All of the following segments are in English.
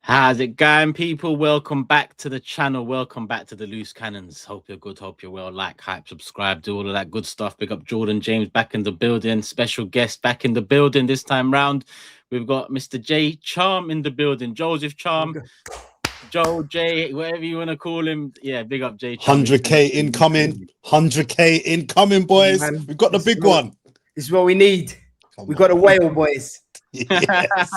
How's it going, people? Welcome back to the channel. Welcome back to the Loose Cannons. Hope you're good. Hope you're well. Like, hype, subscribe, do all of that good stuff. Big up Jordan James back in the building. Special guest back in the building this time round. We've got Mr. J Charm in the building. Joseph Charm, Joe J, whatever you want to call him. Yeah, big up J Charm. 100K incoming. 100K incoming, boys. Man, We've got the big one. This is what we need. We got a whale, boys. Yes.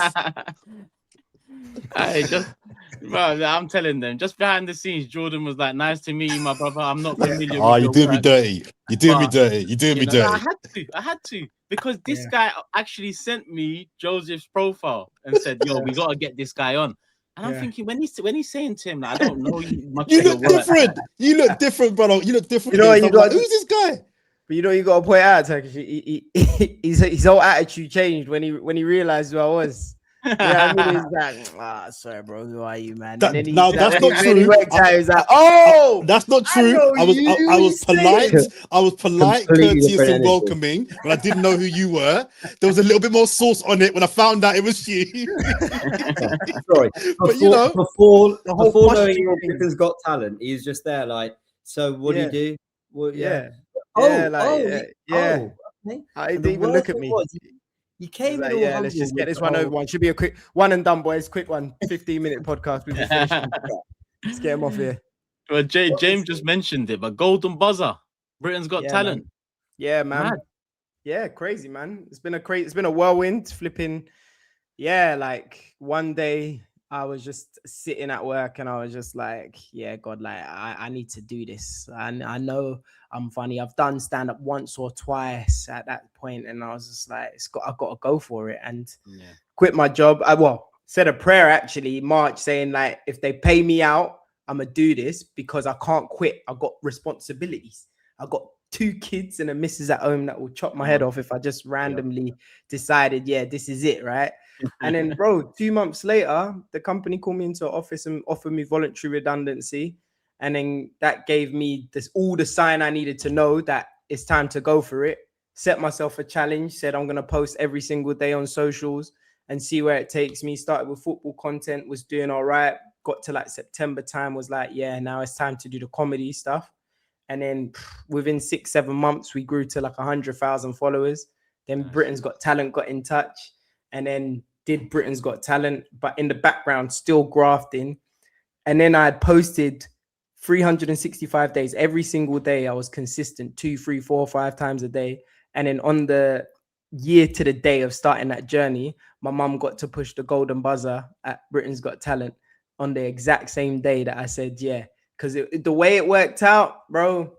I'm telling them, just behind the scenes, Jordan was like, "Nice to meet you, my brother. I'm not familiar." Oh, with you your doing me work." dirty. You doing me dirty. You doing me No, dirty. I had to, because this guy actually sent me Joseph's profile and said, "Yo, we gotta get this guy on." And I'm thinking, when he's saying to him, like, I don't know you much. You look different. You look different, brother. You look different. You know what you got? Who's this guy? But you know you got to point out, Turkish. His whole attitude changed when he realized who I was. Yeah, I mean, he's like, sorry, bro, who are you, man? That's like, not true. He worked out, he was like, oh, that's not true. I was polite. I was polite, courteous, and welcoming, but I didn't know who you were. There was a little bit more sauce on it when I found out it was you. Sorry, but you know, before knowing your Britain's Got Talent, he was just there, like, so what do you do? Well, yeah. Okay. I didn't even look at me. You came like, in. Let's just get this one over. One should be a quick one and done, boys. Quick one, 15-minute podcast. Let's get him off here. Well, James just mentioned it, but Golden Buzzer, Britain's Got Talent. Man. Yeah, man. Mad. Yeah, crazy, man. It's been a whirlwind. Flipping. Yeah, like one day I was just sitting at work and I was just like, yeah, God, like I need to do this. And I know I'm funny. I've done stand up once or twice at that point, and I was just like, I've got to go for it and quit my job. I said a prayer actually March saying, like, if they pay me out, I'm gonna do this because I can't quit. I've got responsibilities. I've got 2 kids and a missus at home that will chop my head off if I just randomly decided, yeah, this is it, right? And then, bro, 2 months later, the company called me into office and offered me voluntary redundancy. And then that gave me all the sign I needed to know that it's time to go for it. Set myself a challenge, said I'm going to post every single day on socials and see where it takes me. Started with football content, was doing all right. Got to like September time, was like, yeah, now it's time to do the comedy stuff. And then within 6-7 months, we grew to like 100,000 followers. Then Britain's Got Talent got in touch and then did Britain's Got Talent, but in the background, still grafting. And then I had posted 365 days, every single day. I was consistent 2, 3, 4, 5 times a day. And then on the year to the day of starting that journey, my mum got to push the golden buzzer at Britain's Got Talent on the exact same day that I said, yeah, because the way it worked out, bro,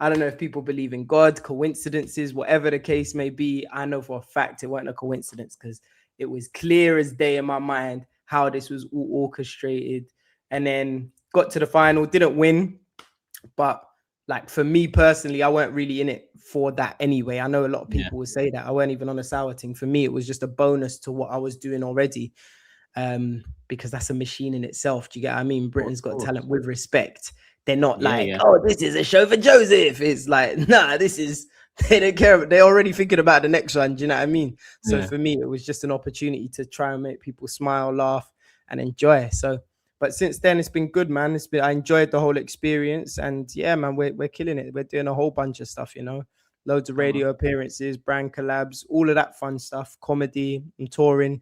I don't know if people believe in God, coincidences, whatever the case may be. I know for a fact it wasn't a coincidence because it was clear as day in my mind how this was all orchestrated. And then got to the final, didn't win. But like for me personally, I weren't really in it for that anyway. I know a lot of people will say that. I weren't even on a sour thing. For me, it was just a bonus to what I was doing already. Because that's a machine in itself. Do you get what I mean? Britain's Got Talent with respect. They're not oh, this is a show for Joseph. It's like, nah, this is, they don't care. They're already thinking about the next one. Do you know what I mean? So for me, it was just an opportunity to try and make people smile, laugh, and enjoy. So, but since then, it's been good, man. I enjoyed the whole experience. And yeah, man, we're killing it. We're doing a whole bunch of stuff, you know, loads of radio appearances, brand collabs, all of that fun stuff, comedy and touring.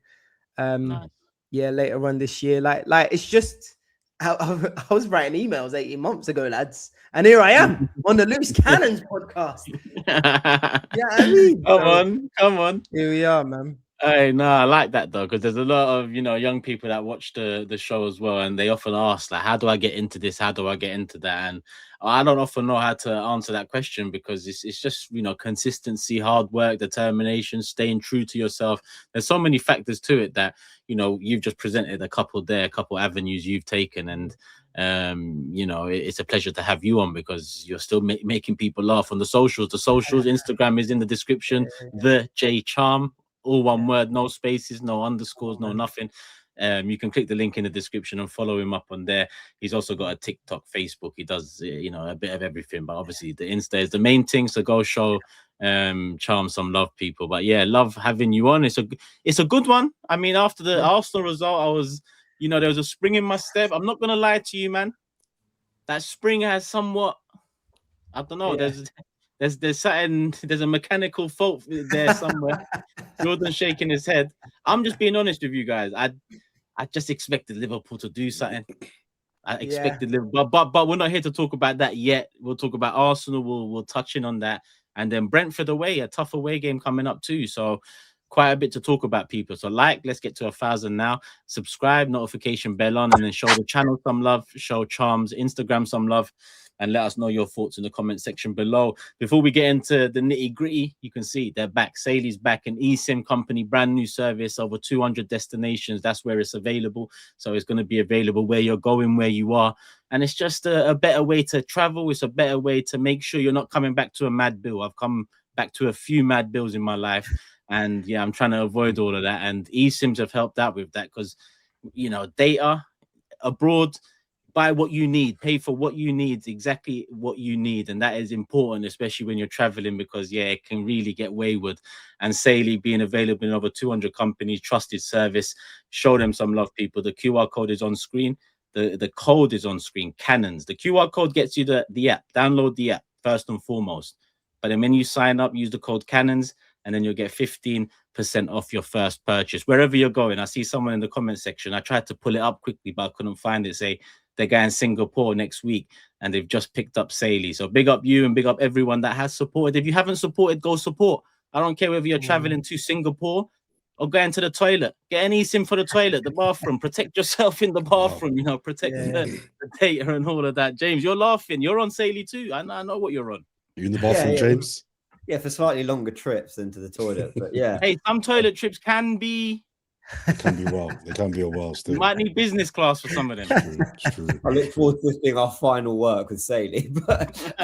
Yeah, later on this year, like it's just I was writing emails 18 months ago, lads, and here I am on the Loose Cannons podcast. Yeah, I mean, come on, here we are, man. Hey, no, I like that though, because there's a lot of young people that watch the show as well, and they often ask like, how do I get into this? How do I get into that? And I don't often know how to answer that question because it's just consistency, hard work, determination, staying true to yourself. There's so many factors to it that you've just presented a couple avenues you've taken, and it's a pleasure to have you on because you're still making people laugh on the socials. Instagram is in the description. The J Charm. All one word, no spaces, no underscores, no nothing. You can click the link in the description and follow him up on there. He's also got a TikTok, Facebook. He does, a bit of everything. But obviously, the Insta is the main thing. So go show Charm some love, people. But yeah, love having you on. It's a good one. I mean, after the Arsenal result, I was you know, there was a spring in my step. I'm not gonna lie to you, man. That spring has somewhat, I don't know. There's something. There's a mechanical fault there somewhere. Jordan shaking his head. I'm just being honest with you guys. I just expected Liverpool to do something. I expected Liverpool, but we're not here to talk about that yet. We'll talk about Arsenal. We'll touch in on that, and then Brentford away, a tough away game coming up too. So quite a bit to talk about, people. So let's get to 1,000 now. Subscribe, notification bell on, and then show the channel some love. Show Charms Instagram some love, and let us know your thoughts in the comment section below. Before we get into the nitty gritty, you can see they're back. Saley's back, an eSIM company, brand new service, over 200 destinations. That's where it's available. So it's going to be available where you're going, where you are. And it's just a better way to travel. It's a better way to make sure you're not coming back to a mad bill. I've come back to a few mad bills in my life. And yeah, I'm trying to avoid all of that. And eSIMs have helped out with that because, you know, data abroad, buy what you need, pay for what you need, exactly what you need. And that is important, especially when you're traveling, because yeah, it can really get wayward. And Saley being available in over 200 companies, trusted service, show them some love, people. The QR code is on screen. The code is on screen, Cannons. The QR code gets you the app. Download the app first and foremost. But then when you sign up, use the code Cannons, and then you'll get 15% off your first purchase, wherever you're going. I see someone in the comment section. I tried to pull it up quickly, but I couldn't find it. Say they're going to Singapore next week, and they've just picked up Saley. So big up you and big up everyone that has supported. If you haven't supported, go support. I don't care whether you're traveling to Singapore or going to the toilet. Get an eSIM for the toilet, the bathroom. Protect yourself in the bathroom, you know, protect the data and all of that. James, you're laughing. You're on Saley too. I know what you're on. You in the bathroom, James? Yeah, for slightly longer trips than to the toilet, but yeah. Hey, some toilet trips can be wild. They can be a while still. You might need business class for some of them. It's true. I look forward to this being our final work with Saley. But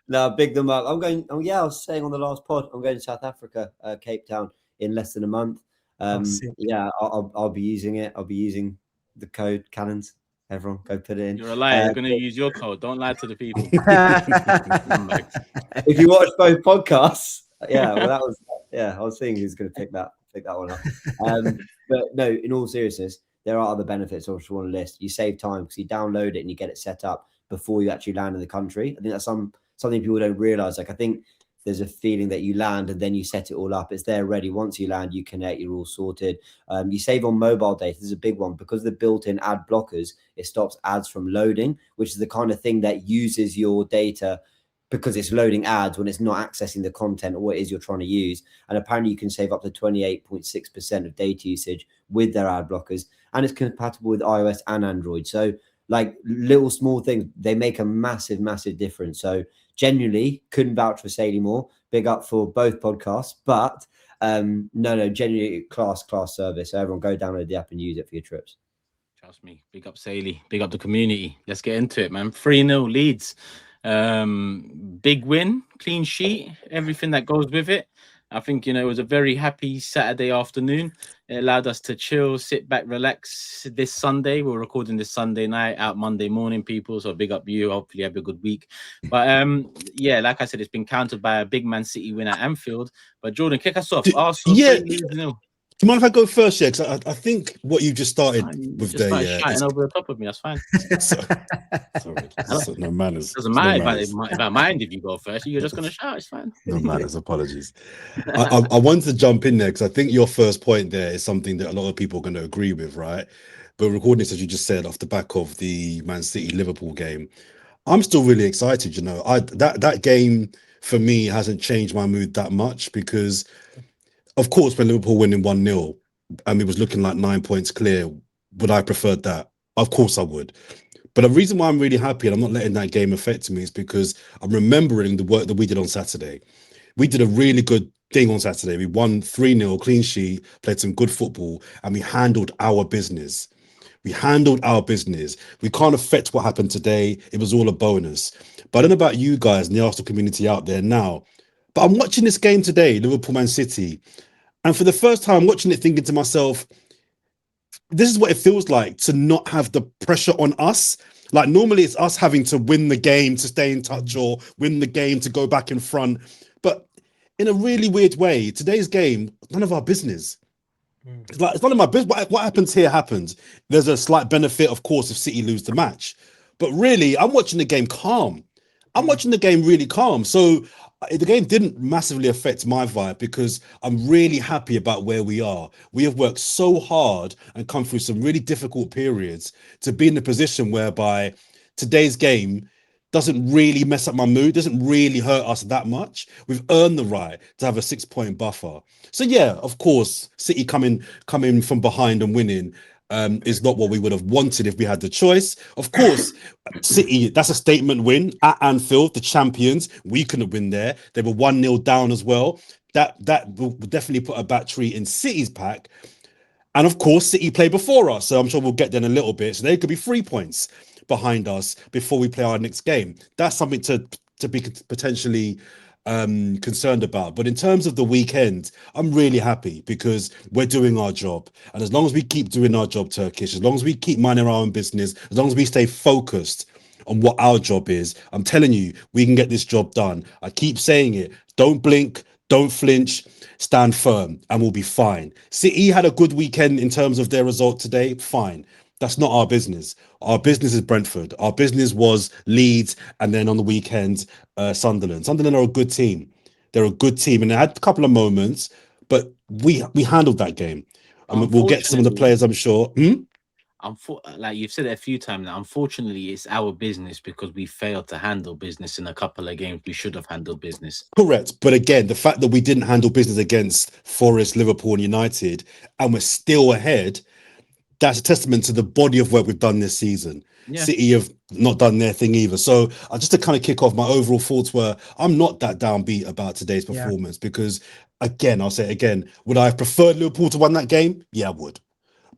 no, big them up. I'm going. Oh yeah, I was saying on the last pod, I'm going to South Africa, Cape Town, in less than a month. Yeah, I'll be using it. I'll be using the code Cannons. Everyone, go put it in. You're a liar. You're going to use your code. Don't lie to the people. If you watch both podcasts, yeah, well, that was I was seeing who's going to pick that one up. But no, in all seriousness, there are other benefits. I just want to list. You save time because you download it and you get it set up before you actually land in the country. I think that's something people don't realize. Like, I think there's a feeling that you land and then you set it all up. It's there ready. Once you land, you connect, you're all sorted. You save on mobile data. This is a big one because of the built-in ad blockers. It stops ads from loading, which is the kind of thing that uses your data because it's loading ads when it's not accessing the content or what it is you're trying to use. And apparently you can save up to 28.6% of data usage with their ad blockers. And it's compatible with iOS and Android. So like little small things, they make a massive, massive difference. So genuinely couldn't vouch for Saley more. Big up for both podcasts, but no, genuinely class service. So everyone go download the app and use it for your trips. Trust me. Big up Saley. Big up the community. Let's get into it, man. 3-0 Leeds. Big win, clean sheet, everything that goes with it. I think, you know, it was a very happy Saturday afternoon. It allowed us to chill, sit back, relax this Sunday. We're recording this Sunday night, out Monday morning, people. So big up you. Hopefully you have a good week. But yeah, like I said, it's been countered by a big Man City win at Anfield. But Jordan, kick us off. Arsenal, Do you mind if I go first? Yeah, because I think what you just started with there, shouting over the top of me. That's fine. Sorry. No manners. Doesn't matter if I mind if you go first. You're just going to shout. It's fine. No manners. Apologies. I wanted to jump in there because I think your first point there is something that a lot of people are going to agree with, right? But recording this, as you just said, off the back of the Man City Liverpool game, I'm still really excited. You know, that game for me hasn't changed my mood that much because, of course, when Liverpool winning 1-0 and it was looking like 9 points clear, would I prefer that? Of course I would. But the reason why I'm really happy and I'm not letting that game affect me is because I'm remembering the work that we did on Saturday. We did a really good thing on Saturday. We won 3-0, clean sheet, played some good football, and we handled our business. We handled our business. We can't affect what happened today. It was all a bonus. But I don't know about you guys and the Arsenal community out there now, but I'm watching this game today, Liverpool Man City, and for the first time, I'm watching it thinking to myself, this is what it feels like to not have the pressure on us. Like normally it's us having to win the game to stay in touch or win the game to go back in front. But in a really weird way, today's game, none of our business. It's none of my business. What happens here happens. There's a slight benefit, of course, if City lose the match. But really, I'm watching the game calm. I'm watching the game really calm. So the game didn't massively affect my vibe because I'm really happy about where we are. We have worked so hard and come through some really difficult periods to be in the position whereby today's game doesn't really mess up my mood, doesn't really hurt us that much. We've earned the right to have a 6-point buffer. So yeah, of course, City coming from behind and winning is not what we would have wanted if we had the choice. Of course, City, that's a statement win at Anfield, the champions. We couldn't win there. They were 1-0 down as well. That will definitely put a battery in City's pack. And of course, City play before us, so I'm sure we'll get there in a little bit. So they could be 3 points behind us before we play our next game. That's something to be potentially concerned about. But in terms of the weekend, I'm really happy because we're doing our job. And as long as we keep doing our job, Turkish, as long as we keep minding our own business, as long as we stay focused on what our job is, I'm telling you, we can get this job done. I keep saying it. Don't blink, don't flinch, stand firm, and we'll be fine. City had a good weekend in terms of their result today. Fine. That's not our business. Our business is Brentford. Our business was Leeds, and then on the weekend, Sunderland. Sunderland are a good team. They're a good team, and they had a couple of moments, but we handled that game. And we'll get some of the players, I'm sure. Like you've said it a few times now, unfortunately, it's our business because we failed to handle business in a couple of games. We should have handled business. Correct. But again, the fact that we didn't handle business against Forest, Liverpool, and United, and we're still ahead, that's a testament to the body of work we've done this season. Yeah. City have not done their thing either. So just to kind of kick off, my overall thoughts were, I'm not that downbeat about today's performance because, again, I'll say it again, would I have preferred Liverpool to win that game? Yeah, I would.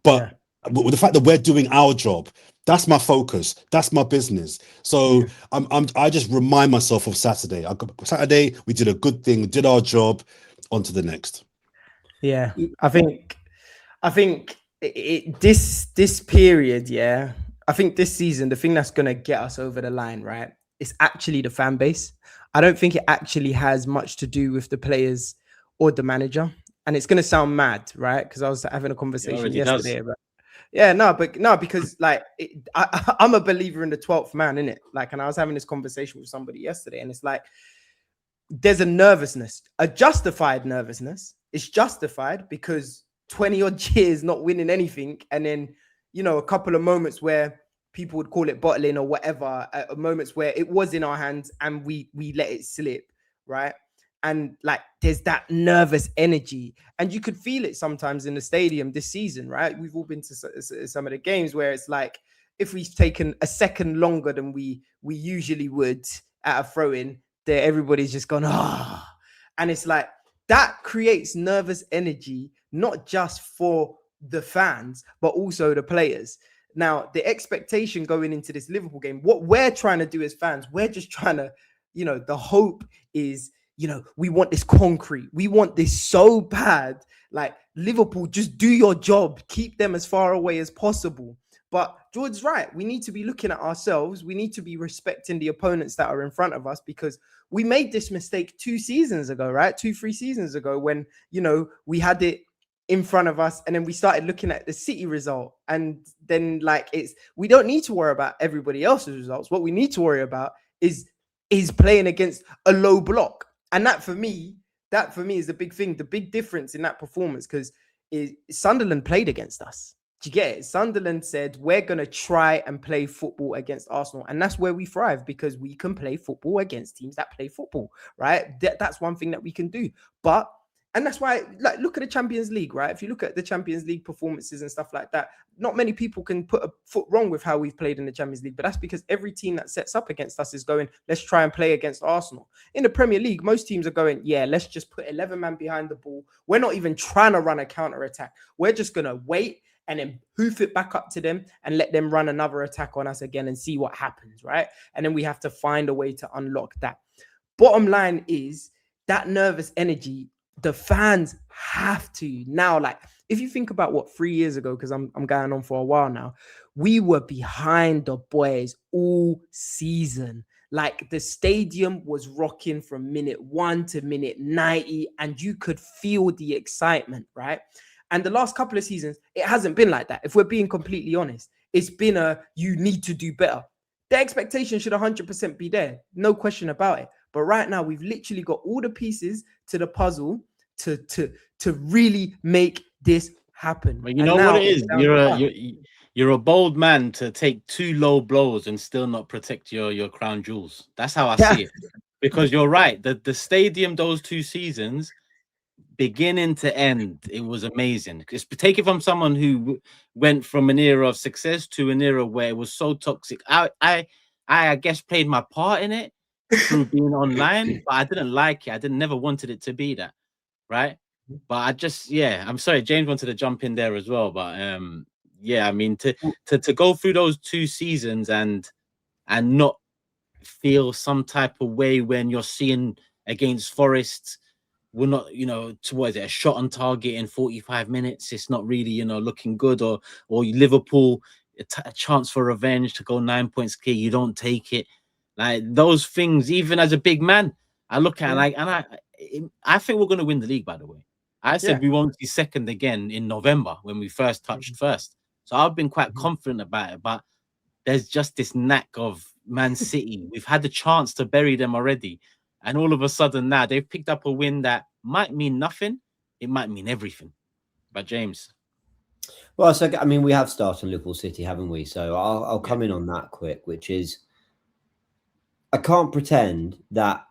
But with the fact that we're doing our job, that's my focus. That's my business. So I just remind myself of Saturday. Saturday, we did a good thing, we did our job, on to the next. Yeah, I think this period, I think this season, the thing that's going to get us over the line, right, is actually the fan base. I don't think it actually has much to do with the players or the manager. And it's going to sound mad, right? Because I was having a conversation yesterday about, because like I'm a believer in the 12th man, innit? Like, and I was having this conversation with somebody yesterday, and it's like there's a nervousness, a justified nervousness. It's justified because 20 odd years not winning anything, and then a couple of moments where people would call it bottling or whatever, moments where it was in our hands and we let it slip, right? And like there's that nervous energy, and you could feel it sometimes in the stadium this season, right? We've all been to some of the games where it's like if we've taken a second longer than we usually would at a throw-in, there everybody's just gone and it's like that creates nervous energy, not just for the fans but also the players. Now the expectation going into this Liverpool game, what we're trying to do as fans, we're just trying to, the hope is, we want this concrete. We want this so bad. Like Liverpool, just do your job. Keep them as far away as possible. But George's right. We need to be looking at ourselves. We need to be respecting the opponents that are in front of us, because we made this mistake 2 seasons ago, right? 2-3 seasons ago when, we had it in front of us and then we started looking at the City result. And then we don't need to worry about everybody else's results. What we need to worry about is playing against a low block. And that for me is the big thing, the big difference in that performance, because Sunderland played against us. Do you get it? Sunderland said, we're going to try and play football against Arsenal. And that's where we thrive, because we can play football against teams that play football, right? That's one thing that we can do. And that's why, look at the Champions League, right? If you look at the Champions League performances and stuff like that, not many people can put a foot wrong with how we've played in the Champions League. But that's because every team that sets up against us is going, let's try and play against Arsenal. In the Premier League, most teams are going, let's just put 11 man behind the ball. We're not even trying to run a counter attack. We're just going to wait and then hoof it back up to them and let them run another attack on us again and see what happens, right? And then we have to find a way to unlock that. Bottom line is that nervous energy, the fans have to now, if you think about 3 years ago, because I'm going on for a while now, we were behind the boys all season. Like the stadium was rocking from minute 1 to minute 90, and you could feel the excitement, right? And the last couple of seasons, it hasn't been like that. If we're being completely honest, it's been you need to do better. The expectation should 100% be there. No question about it. But right now, we've literally got all the pieces to the puzzle to really make this happen. But you know what it is? You're a bold man to take 2 low blows and still not protect your crown jewels. That's how I see it. Because you're right. The stadium, those 2 seasons, beginning to end, it was amazing. Take it from someone who went from an era of success to an era where it was so toxic. I guess played my part in it through being online, but I didn't like it. I never wanted it to be that, right? But I just, I'm sorry, James wanted to jump in there as well, but I mean, to go through those 2 seasons and not feel some type of way when you're seeing against Forest, we're not, towards a shot on target in 45 minutes. It's not really, looking good, or Liverpool, a chance for revenge to go 9 points clear. You don't take it. Like those things, even as a big man, I look at I think we're going to win the league, by the way. I said we won't be second again in November when we first touched first. So I've been quite confident about it, but there's just this knack of Man City. We've had the chance to bury them already. And all of a sudden now they've picked up a win that might mean nothing. It might mean everything. But James. Well, so, I mean, we have started Liverpool City, haven't we? So I'll come in on that quick, which is, I can't pretend that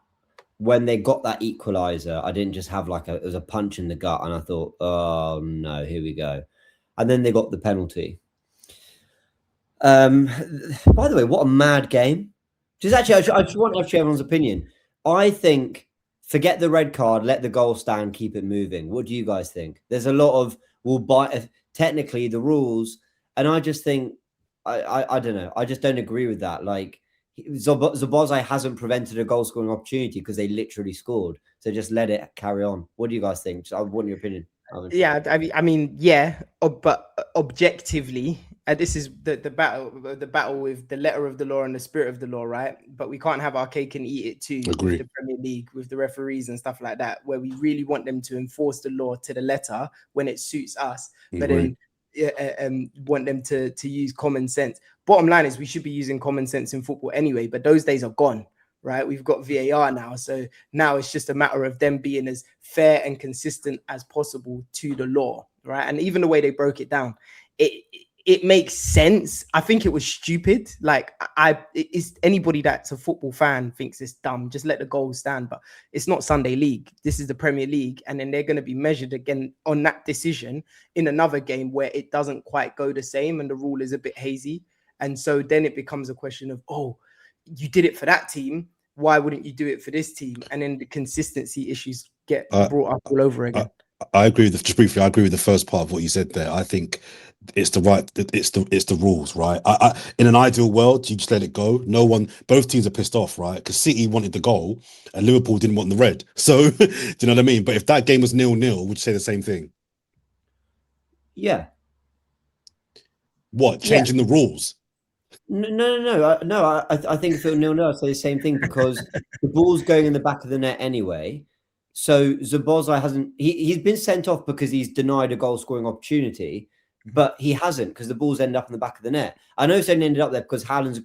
when they got that equaliser, I didn't just have it was a punch in the gut and I thought, oh no, here we go. And then they got the penalty. By the way, what a mad game. Just actually, I just want everyone's opinion. I think, forget the red card, let the goal stand, keep it moving. What do you guys think? There's a lot of, technically the rules. And I just think, I don't know. I just don't agree with that. Szoboszlai hasn't prevented a goal scoring opportunity because they literally scored. So just let it carry on. What do you guys think? I want your opinion. Yeah, but objectively, this is the battle with the letter of the law and the spirit of the law, right? But we can't have our cake and eat it too. Agree. With the Premier League, with the referees and stuff like that, where we really want them to enforce the law to the letter when it suits us, but then want them to use common sense. Bottom line is we should be using common sense in football anyway, but those days are gone. Right, we've got VAR now, so now it's just a matter of them being as fair and consistent as possible to the law, right? And even the way they broke it down, it makes sense. I think it was stupid. It's anybody that's a football fan thinks it's dumb. Just let the goal stand. But it's not Sunday League. This is the Premier League, and then they're going to be measured again on that decision in another game where it doesn't quite go the same and the rule is a bit hazy. And so then it becomes a question of, you did it for that team. Why wouldn't you do it for this team? And then the consistency issues get brought up all over again. I agree with just briefly. I agree with the first part of what you said there. I think it's the rules, right? In an ideal world, you just let it go. Both teams are pissed off, right? Because City wanted the goal and Liverpool didn't want the red. So do you know what I mean? But if that game was 0-0, would you say the same thing? Yeah. What? Changing the rules? No. I think if it was 0-0, I'd say the same thing because the ball's going in the back of the net anyway. So Szoboszlai he's been sent off because he's denied a goal scoring opportunity, but he hasn't because the ball's ended up in the back of the net. I know it's only ended up there because Haaland's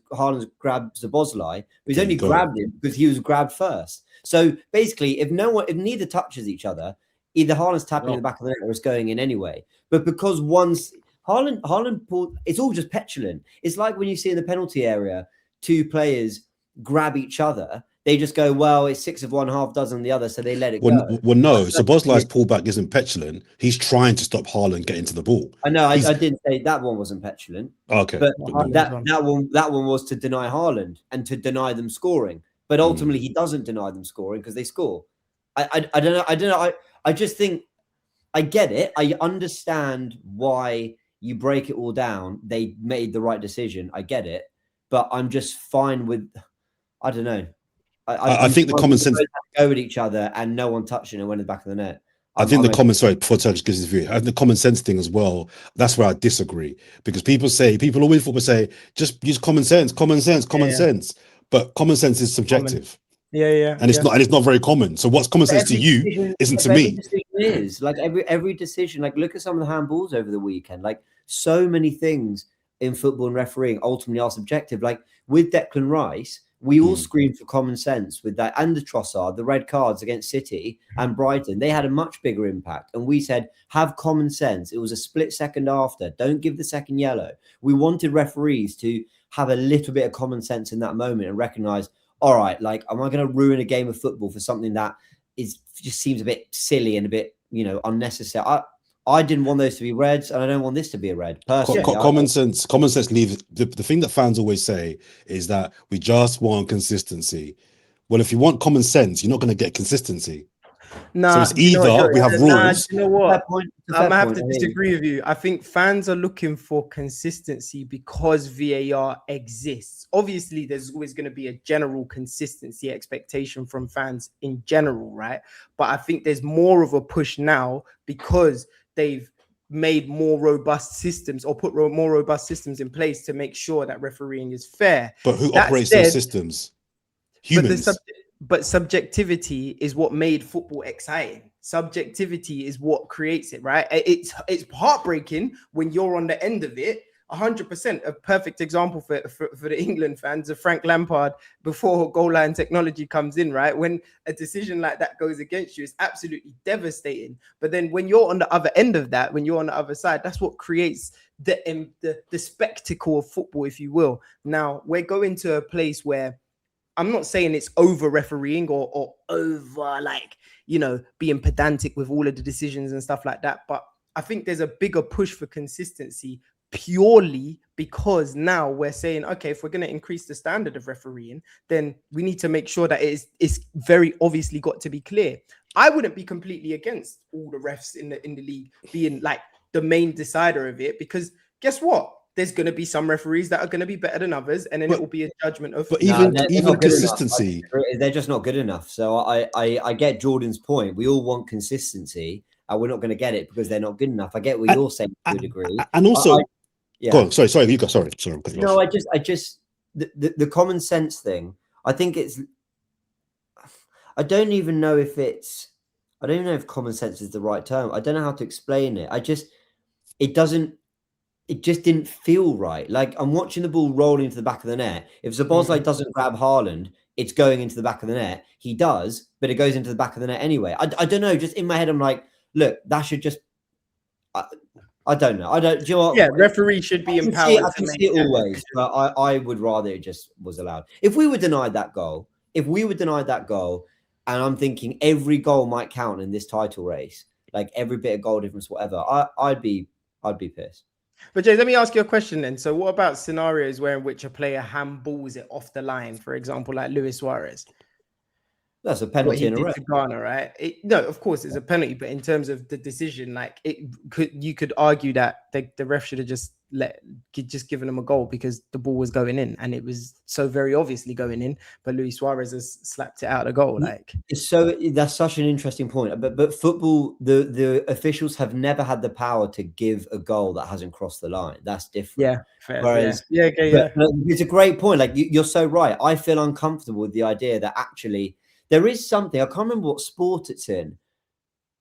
grabbed Szoboszlai, but he's only grabbed him because he was grabbed first. So basically, if neither touches each other, either Haaland's tapping in the back of the net or it's going in anyway. But because Haaland pulled, it's all just petulant. It's like when you see in the penalty area, 2 players grab each other. They just go, well, it's 6 of one, half dozen the other, so they let it go. Well, no. So Szoboszlai's pullback isn't petulant. He's trying to stop Haaland getting to the ball. I know. I didn't say that one wasn't petulant. Okay, but that one was to deny Haaland and to deny them scoring. But ultimately, he doesn't deny them scoring because they score. I don't know. I just think I get it. I understand why you break it all down. They made the right decision. I get it, but I'm just fine with. I don't know. I think the common sense go at each other and no one touching it went in the back of the net. I think before Turkish gives his view, I think the common sense thing as well. That's where I disagree because people always say just use common sense, but common sense is subjective. Yeah. And it's not very common. So what's common sense to you isn't to me. it is. Like every decision, like look at some of the handballs over the weekend. Like so many things in football and refereeing ultimately are subjective. Like with Declan Rice, we all screamed for common sense with that, and the Trossard, the red cards against City and Brighton. They had a much bigger impact. And we said, have common sense. It was a split second after. Don't give the second yellow. We wanted referees to have a little bit of common sense in that moment and recognize, all right, like, am I going to ruin a game of football for something that just seems a bit silly and a bit, unnecessary? I didn't want those to be reds, and I don't want this to be a red. Personally, common sense leaves the thing that fans always say is that we just want consistency. Well, if you want common sense, you're not going to get consistency. Nah, so it's either we have rules. You know what? I'm gonna have to disagree with you. I think fans are looking for consistency because VAR exists. Obviously, there's always going to be a general consistency expectation from fans in general, right? But I think there's more of a push now because they've made more robust systems or put more robust systems in place to make sure that refereeing is fair. But who operates those systems? Humans. But subjectivity is what made football exciting. Subjectivity is what creates it, right? It's heartbreaking when you're on the end of it. 100%. A perfect example for the England fans of Frank Lampard before goal line technology comes in, right? When a decision like that goes against you, it's absolutely devastating. But then when you're on the other end of that, when you're on the other side, that's what creates the spectacle of football, if you will. Now, we're going to a place where I'm not saying it's over refereeing or over being pedantic with all of the decisions and stuff like that. But I think there's a bigger push for consistency purely because now we're saying, okay, if we're going to increase the standard of refereeing, then we need to make sure that it's very obviously got to be clear. I wouldn't be completely against all the refs in the league being like the main decider of it, because guess what? There's going to be some referees that are going to be better than others, and then it will be a judgment of. But even consistency, they're just not good enough. So I get Jordan's point. We all want consistency, and we're not going to get it because they're not good enough. I get what you're saying to a degree, and also, go on. Sorry, you go. Sorry. No, I just the common sense thing. I think it's. I don't even know if common sense is the right term. I don't know how to explain it. It just didn't feel right. Like I'm watching the ball roll into the back of the net. If Szoboszlai doesn't grab Haaland, it's going into the back of the net. He does, but it goes into the back of the net anyway. I don't know. Just in my head, I'm like, look, that should just. I don't know. Do you know what? Yeah, referee should be empowered. I can see it always, but I would rather it just was allowed. If we were denied that goal, and I'm thinking every goal might count in this title race, like every bit of goal difference, whatever, I'd be pissed. But Jay, let me ask you a question then. So what about scenarios in which a player handballs it off the line, for example, like Luis Suarez? That's a penalty in a row. Ghana, right? No, of course it's a penalty, but in terms of the decision, like you could argue that the ref should have just given him a goal because the ball was going in and it was so very obviously going in, but Luis Suarez has slapped it out a goal. Like, so that's such an interesting point. But football, the officials have never had the power to give a goal that hasn't crossed the line. That's different. Yeah, fair. Whereas, yeah. But it's a great point. Like you're so right. I feel uncomfortable with the idea that actually there is something. I can't remember what sport it's in.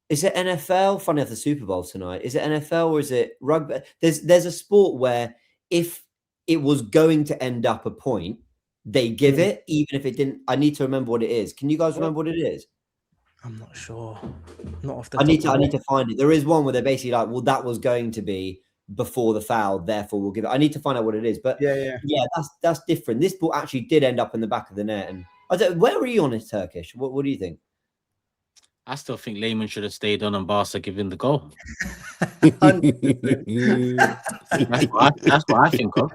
Is it NFL? Funny enough, the Super Bowl tonight. Is it NFL or is it rugby? There's a sport where if it was going to end up a point, they give it, even if it didn't. I need to remember what it is. Can you guys remember what it is? I'm not sure. Not off the I need to find it. There is one where they're basically like, well, that was going to be before the foul, therefore we'll give it. I need to find out what it is. But yeah, that's different. This ball actually did end up in the back of the net. And where are you on it, Turkish? What do you think? I still think Lehman should have stayed on and Barca given the goal. That's what I think of.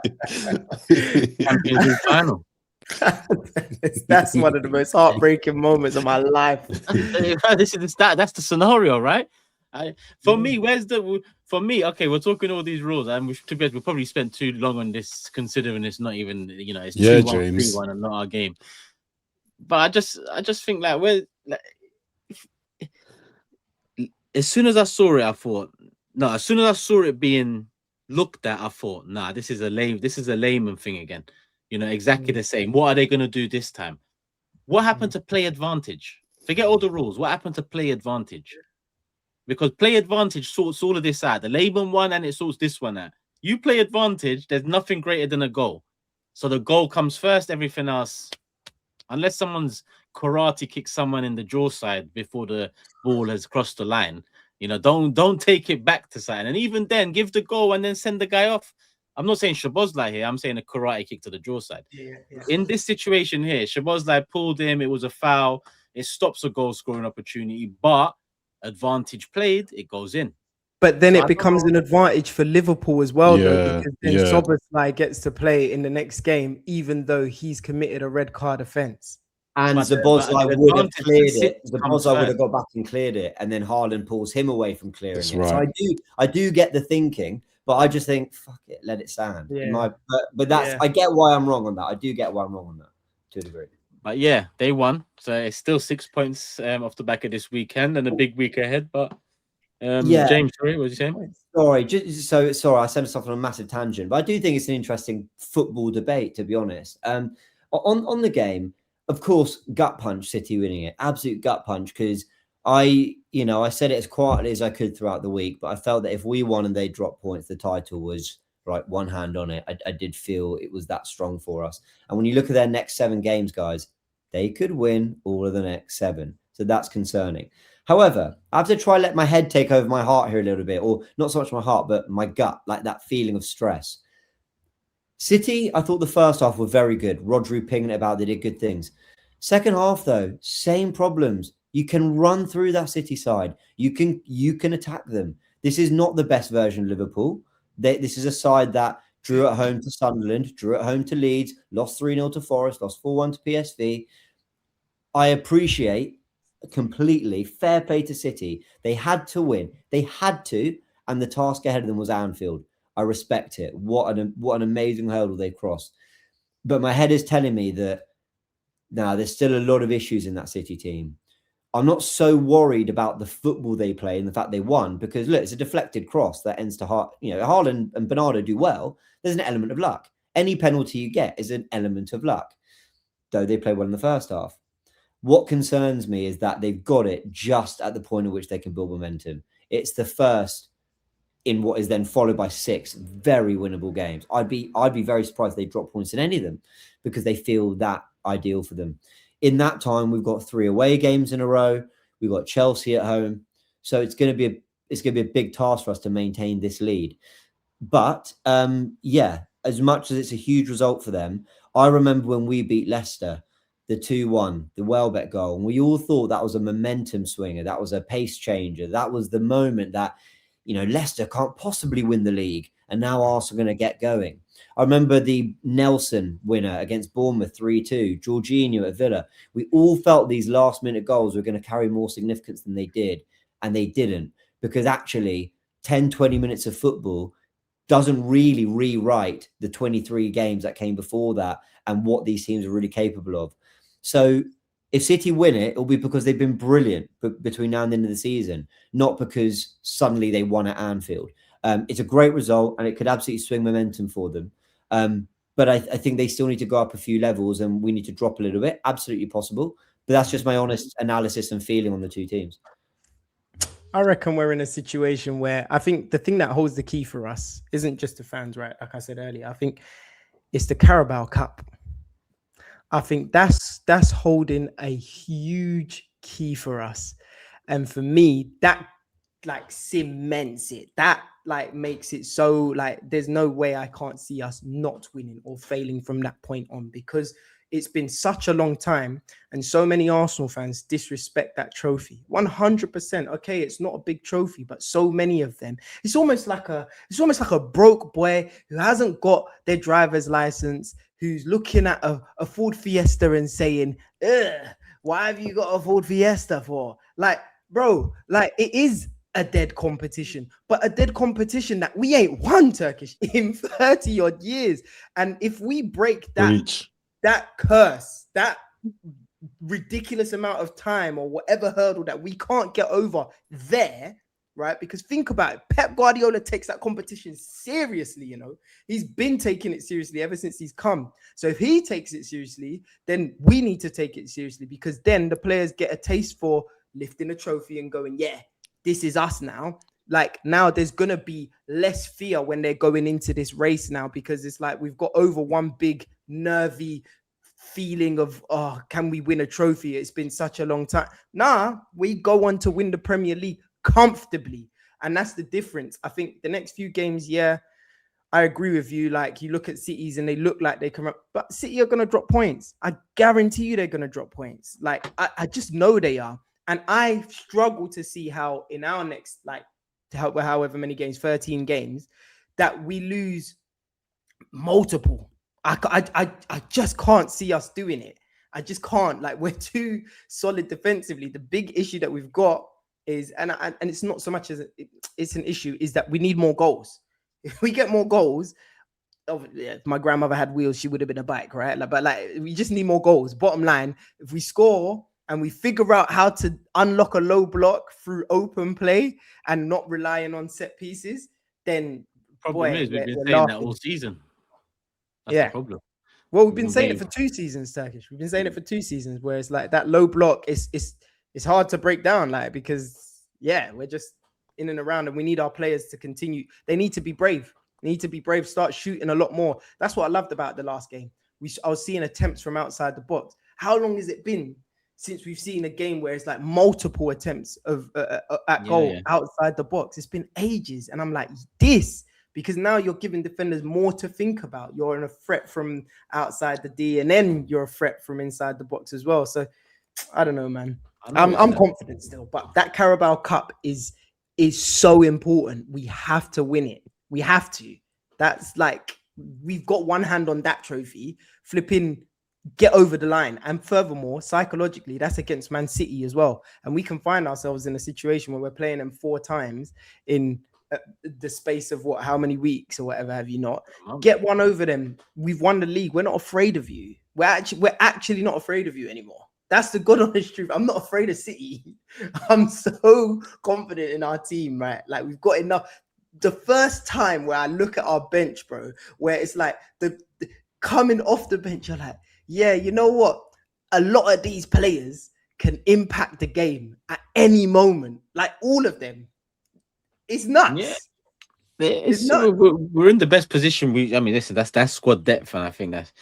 Champions League final. That's one of the most heartbreaking moments of my life. That's the scenario, right? For me, okay, we're talking all these rules, and we'll probably spend too long on this, considering it's not even, it's 2-1, 3-1 and not our game. But I just think as soon as I saw it, I thought, no. As soon as I saw it being looked at, I thought, nah, this is a layman thing again. Exactly the same. What are they going to do this time? What happened to play advantage? Forget all the rules. What happened to play advantage? because play advantage sorts all of this out. The Laban one and it sorts this one out. You play advantage, there's nothing greater than a goal. So the goal comes first, everything else, unless someone's karate kicks someone in the jaw side before the ball has crossed the line, you know, don't take it back to side. And even then, give the goal and then send the guy off. I'm not saying Szoboszlai here. I'm saying a karate kick to the jaw side. Yeah. In this situation here, Szoboszlai pulled him. It was a foul. It stops a goal scoring opportunity, but advantage played, it goes in. But then it becomes an advantage for Liverpool as well, though, because then Szoboszlai gets to play in the next game, even though he's committed a red card offence. And Szoboszlai would have cleared it. Szoboszlai would have got back and cleared it, and then Haaland pulls him away from clearing it. Right. So I do get the thinking, but I just think, fuck it, let it stand. Yeah. But that's I get why I'm wrong on that. I do get why I'm wrong on that to a degree. But yeah, they won. So it's still 6 points off the back of this weekend and a big week ahead. But James, sorry, what was you saying? Sorry, I sent us off on a massive tangent, but I do think it's an interesting football debate, to be honest. On the game, of course, gut punch, City winning it, absolute gut punch, because I said it as quietly as I could throughout the week, but I felt that if we won and they dropped points, the title was right, one hand on it. I did feel it was that strong for us. And when you look at their next 7 games, guys, they could win all of the next 7. So that's concerning. However, I have to try let my head take over my heart here a little bit, or not so much my heart, but my gut, like that feeling of stress. City, I thought the first half were very good. Rodri pinging it about, they did good things. Second half, though, same problems. You can run through that City side. You can attack them. This is not the best version of Liverpool. This is a side that drew at home to Sunderland, drew at home to Leeds, lost 3-0 to Forest, lost 4-1 to PSV. I appreciate completely fair play to City. They had to win. They had to, and the task ahead of them was ANFIELD. I respect it. What an amazing hurdle they crossed. But my head is telling me that now there's still a lot of issues in that City team. I'm not so worried about the football they play and the fact they won, because look, it's a deflected cross that ends to Haaland and Bernardo do well. There's an element of luck. Any penalty you get is an element of luck, though they play well in the first half. What concerns me is that they've got it just at the point at which they can build momentum. It's the first in what is then followed by 6 very winnable games. I'd be very surprised if they drop points in any of them, because they feel that ideal for them. In that time, we've got 3 away games in a row. We've got Chelsea at home, so it's going to be a big task for us to maintain this lead. But as much as it's a huge result for them, I remember when we beat Leicester, the 2-1, the Welbeck goal, and we all thought that was a momentum swinger, that was a pace changer, that was the moment that Leicester can't possibly win the league, and now Arsenal are going to get going. I remember the Nelson winner against Bournemouth 3-2, Jorginho at Villa. We all felt these last-minute goals were going to carry more significance than they did, and they didn't, because actually 10, 20 minutes of football doesn't really rewrite the 23 games that came before that and what these teams are really capable of. So if City win it, it'll be because they've been brilliant between now and the end of the season, not because suddenly they won at ANFIELD. It's a great result, and it could absolutely swing momentum for them. But I think they still need to go up a few levels, and we need to drop a little bit. Absolutely possible. But that's just my honest analysis and feeling on the two teams. I reckon we're in a situation where I think the thing that holds the key for us isn't just the fans, right? Like I said earlier, I think it's the Carabao Cup. I think that's holding a huge key for us. And for me, that like cements it. That like makes it so like there's no way I can't see us not winning or failing from that point on, because it's been such a long time and so many Arsenal fans disrespect that trophy. 100%. Okay, it's not a big trophy, but so many of them. It's almost like a broke boy who hasn't got their driver's license, who's looking at a Ford Fiesta and saying, "Ugh, why have you got a Ford Fiesta for?" Like, bro, like it is a dead competition, but a dead competition that we ain't won, Turkish, in 30 odd years. And if we break that curse, that ridiculous amount of time or whatever hurdle that we can't get over there, right? Because think about it, Pep Guardiola takes that competition seriously, you know. He's been taking it seriously ever since he's come. So if he takes it seriously, then we need to take it seriously, because then the players get a taste for lifting a trophy and going, yeah, this is us now. Like now there's going to be less fear when they're going into this race now, because it's like we've got over one big nervy feeling of, oh, can we win a trophy? It's been such a long time. Nah, we go on to win the Premier League comfortably. And that's the difference. I think the next few games, yeah, I agree with you. Like you look at Cities and they look like they come up, but City are going to drop points. I guarantee you they're going to drop points. Like I just know they are. And I struggle to see how in our next, like, however many games, 13 games, that we lose multiple. I just can't see us doing it. I just can't. Like, we're too solid defensively. The big issue that we've got is, and it's not so much as it's an issue, is that we need more goals. If we get more goals, if my grandmother had wheels, she would have been a bike, right? Like, but like, we just need more goals. Bottom line, if we score and we figure out how to unlock a low block through open play and not relying on set pieces, then Problem is we've been saying that all season. That's the problem. Well, we've been saying it for 2 seasons, Turkish. We've been saying it for 2 seasons, where it's like that low block is it's hard to break down, like, because we're just in and around, and we need our players to continue. They need to be brave. Start shooting a lot more. That's what I loved about the last game. I was seeing attempts from outside the box. How long has it been since we've seen a game where it's like multiple attempts of at goal outside the box? It's been ages, and I'm like, this. Because now you're giving defenders more to think about. You're in a threat from outside the D, and then you're a threat from inside the box as well. So I don't know, man. I'm confident still, but that Carabao Cup is so important. We have to win it. We have to. That's like, we've got one hand on that trophy. Flipping, get over the line. And furthermore, psychologically, that's against Man City as well. And we can find ourselves in a situation where we're playing them 4 times in the space of how many weeks or whatever have you not. Get one over them. We've won the league. We're not afraid of you. We're actually not afraid of you anymore. That's the good honest truth. I'm not afraid of City. I'm so confident in our team, right? Like, we've got enough. The first time where I look at our bench, bro, where it's like the coming off the bench, you're like, yeah, you know what? A lot of these players can impact the game at any moment. Like, all of them. It's nuts. Yeah, we're in the best position. Listen, that's squad depth, and I think that's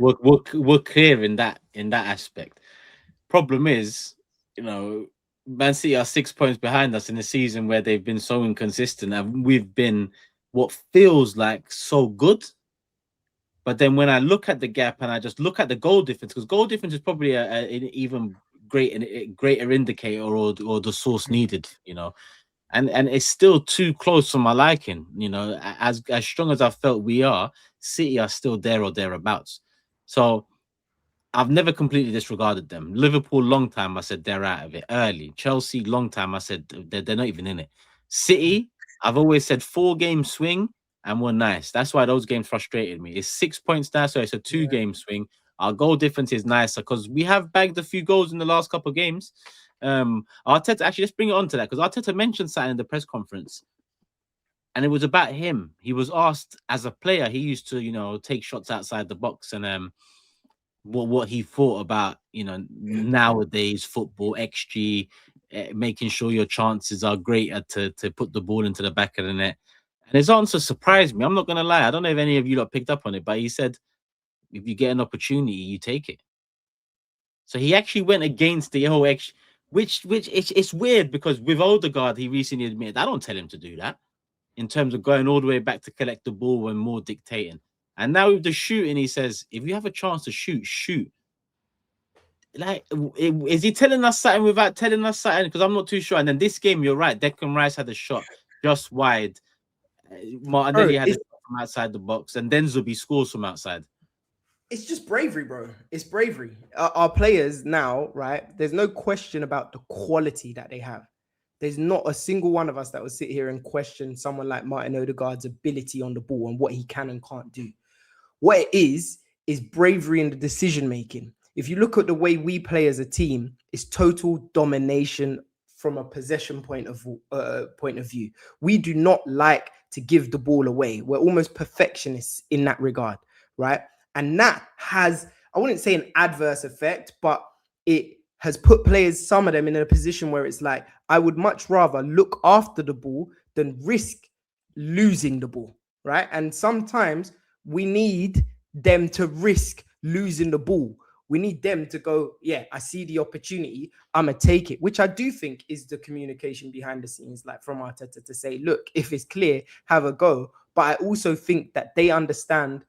we're clear in that aspect. Problem is, Man City are 6 points behind us in a season where they've been so inconsistent, and we've been what feels like so good. But then when I look at the gap and I just look at the goal difference, because goal difference is probably an even greater indicator or the source needed, And it's still too close for my liking, as strong as I felt we are, City are still there or thereabouts. So I've never completely disregarded them. Liverpool, long time, I said they're out of it early. Chelsea, long time, I said they're not even in it. City, I've always said 4-game swing and we're nice. That's why those games frustrated me. It's 6 points now, so it's a 2-game swing. Our goal difference is nicer because we have bagged a few goals in the last couple of games. Arteta, actually, let's bring it on to that, because Arteta mentioned something in the press conference, and it was about him. He was asked, as a player, he used to, take shots outside the box, and what he thought about, nowadays football, XG, making sure your chances are greater to put the ball into the back of the net. And his answer surprised me. I'm not going to lie. I don't know if any of you lot picked up on it, but he said, if you get an opportunity, you take it. So he actually went against the whole XG. Which it's weird, because with Odegaard, he recently admitted, I don't tell him to do that, in terms of going all the way back to collect the ball and more dictating. And now with the shooting, he says, if you have a chance to shoot. Like, is he telling us something without telling us something? Because I'm not too sure. And then this game, you're right, Declan Rice had a shot just wide. Martinelli had a shot from outside the box, and then Zubi scores from outside. It's just bravery, bro. It's bravery. Our players now, right? There's no question about the quality that they have. There's not a single one of us that will sit here and question someone like Martin Odegaard's ability on the ball and what he can and can't do. What it is bravery in the decision making. If you look at the way we play as a team, it's total domination from a possession point of view. We do not like to give the ball away. We're almost perfectionists in that regard, right? And that has, I wouldn't say an adverse effect, but it has put players, some of them, in a position where it's like, I would much rather look after the ball than risk losing the ball, right? And sometimes we need them to risk losing the ball. We need them to go, yeah, I see the opportunity, I'm going to take it, which I do think is the communication behind the scenes, like from Arteta, to say, look, if it's clear, have a go. But I also think that they understand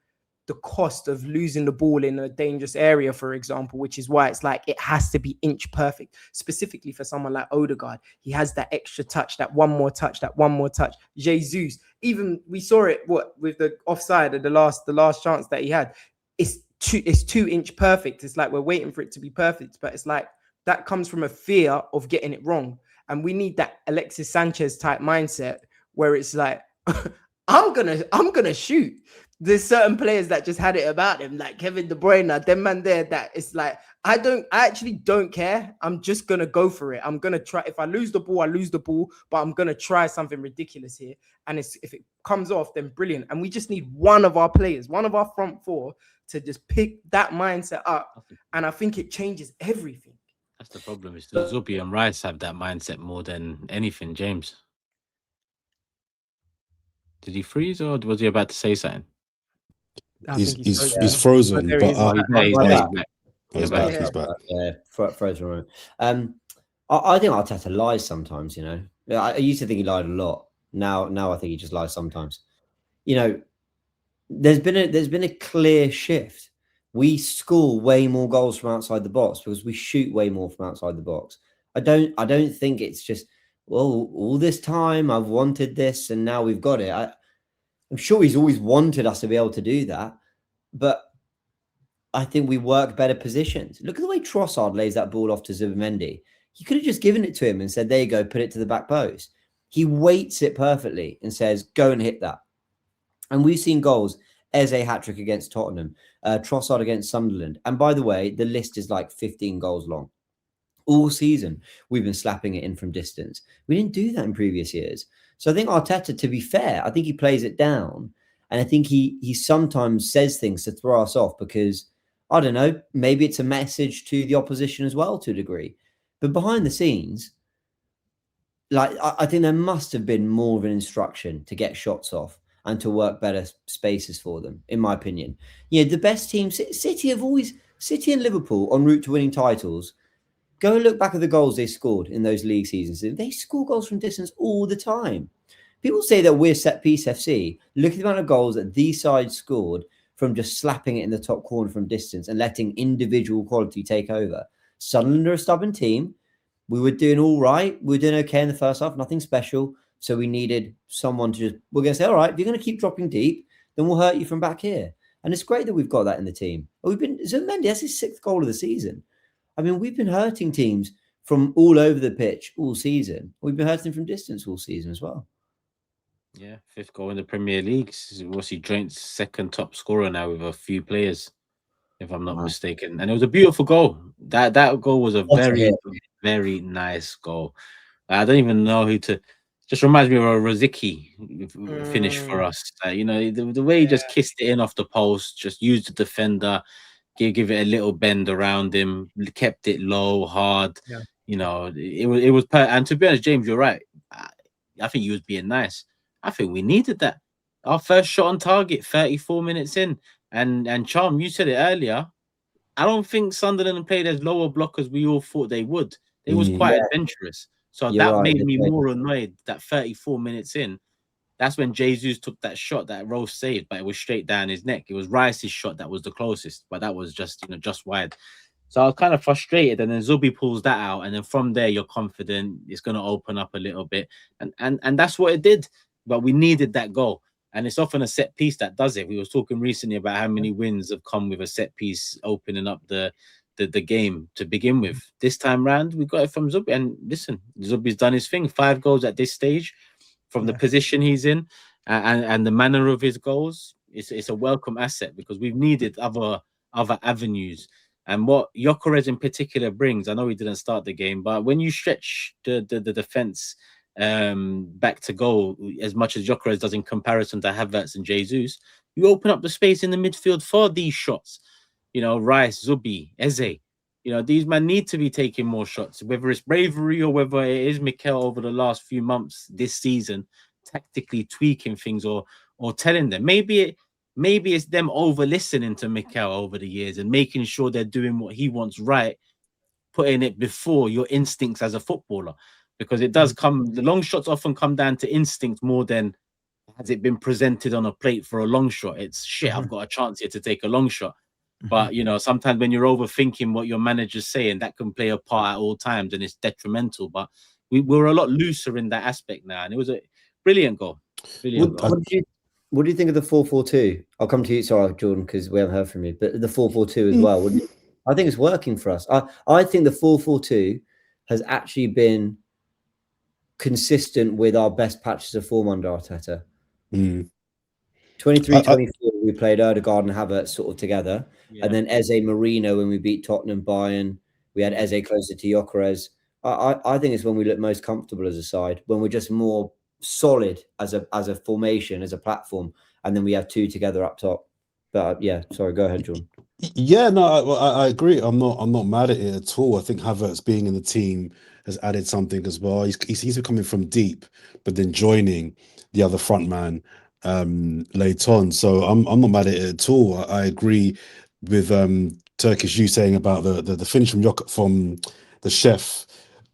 the cost of losing the ball in a dangerous area, for example, which is why it's like it has to be inch perfect, specifically for someone like Odegaard. He has that extra touch, that one more touch, Jesus, even we saw it with the offside of the last chance that he had. It's 2-inch perfect. It's like we're waiting for it to be perfect, but it's like that comes from a fear of getting it wrong. And we need that Alexis Sanchez type mindset where it's like, I'm gonna shoot. There's certain players that just had it about them, like Kevin De Bruyne, them man there, that it's like, I actually don't care. I'm just gonna go for it. I'm gonna try. If I lose the ball, I lose the ball, but I'm gonna try something ridiculous here. And if it comes off, then brilliant. And we just need one of our players, one of our front four, to just pick that mindset up. And I think it changes everything. That's the problem. Is the Zubi and Rice have that mindset more than anything, James? Did he freeze or was he about to say something? He's frozen, but he's back. Yeah, frozen. I think Arteta lies sometimes. You know, I used to think he lied a lot. Now I think he just lies sometimes. You know, there's been a clear shift. We score way more goals from outside the box because we shoot way more from outside the box. I don't think it's just, well, all this time I've wanted this and now we've got it. I'm sure he's always wanted us to be able to do that, but I think we work better positions. Look at the way Trossard lays that ball off to Zubimendi. You could have just given it to him and said, there you go, put it to the back post. He weights it perfectly and says, go and hit that. And we've seen goals. Eze hat-trick against Tottenham, Trossard against Sunderland. And by the way, the list is like 15 goals long. All season, we've been slapping it in from distance. We didn't do that in previous years. So I think Arteta, to be fair, I think he plays it down. And I think he sometimes says things to throw us off because, I don't know, maybe it's a message to the opposition as well to a degree. But behind the scenes, like I think there must have been more of an instruction to get shots off and to work better spaces for them, in my opinion. Yeah, the best teams, City and Liverpool en route to winning titles, go look back at the goals they scored in those league seasons. They score goals from distance all the time. People say that we're set-piece FC. Look at the amount of goals that these sides scored from just slapping it in the top corner from distance and letting individual quality take over. Sunderland are a stubborn team. We were doing all right. We were doing okay in the first half, nothing special. So we needed someone to just, we're going to say, all right, if you're going to keep dropping deep, then we'll hurt you from back here. And it's great that we've got that in the team. Zubimendi, that's his 6th goal of the season. I mean, we've been hurting teams from all over the pitch all season. We've been hurting from distance all season as well. Yeah, 5th goal in the Premier League. Was he joint 2nd top scorer now with a few players, if I'm not mistaken. And it was a beautiful goal. That goal was a very, very nice goal. I don't even know who to. Just reminds me of a Rosicky finish for us. You know, the way he just kissed it in off the post, just used the defender, give it a little bend around him, kept it low, hard. Yeah. You know, it was. And to be honest, James, you're right. I think you was being nice. I think we needed that. Our first shot on target, 34 minutes in, and Charm, you said it earlier. I don't think Sunderland played as low a block as we all thought they would. They was quite adventurous. So that made me more annoyed that 34 minutes in, that's when Jesus took that shot that Rose saved, but it was straight down his neck. It was Rice's shot that was the closest, but that was just, you know, just wide. So I was kind of frustrated. And then Zubi pulls that out. And then from there, you're confident it's going to open up a little bit. And that's what it did. But we needed that goal. And it's often a set piece that does it. We was talking recently about how many wins have come with a set piece opening up the game to begin with. This time round, we got it from Zubi. And listen, Zubi's done his thing. 5 goals at this stage from the position he's in and the manner of his goals. It's a welcome asset because we've needed other avenues. And what Gyokeres in particular brings, I know he didn't start the game, but when you stretch the defense back to goal as much as Gyokeres does in comparison to Havertz and Jesus, you open up the space in the midfield for these shots. You know, Rice, Zubi, Eze, You know, these men need to be taking more shots, whether it's bravery or whether it is Mikel over the last few months this season, tactically tweaking things or telling them. Maybe it's them over listening to Mikel over the years and making sure they're doing what he wants right, putting it before your instincts as a footballer, because it does come. The long shots often come down to instinct more than has it been presented on a plate for a long shot. It's shit. I've got a chance here to take a long shot. But, you know, sometimes when you're overthinking what your manager's saying, that can play a part at all times and it's detrimental. But we're a lot looser in that aspect now. And it was a brilliant goal. Brilliant goal. What do you think of the 4-4-2? I'll come to you, sorry, Jordan, because we haven't heard from you. But the 4-4-2 as well. I think it's working for us. I think the 4-4-2 has actually been consistent with our best patches of form under Arteta. 23-24, we played Odegaard and Havertz sort of together. And then Eze Marino when we beat Tottenham, Bayern. We had Eze closer to Gyokeres. I think it's when we look most comfortable as a side, when we're just more solid as a formation, as a platform, and then we have two together up top. But yeah, sorry, go ahead, Jordan. Yeah, no, I agree. I'm not mad at it at all. I think Havertz being in the team has added something as well. He's coming from deep, but then joining the other front man late on. So I'm not mad at it at all. I agree with Turkish you saying about the finish from the chef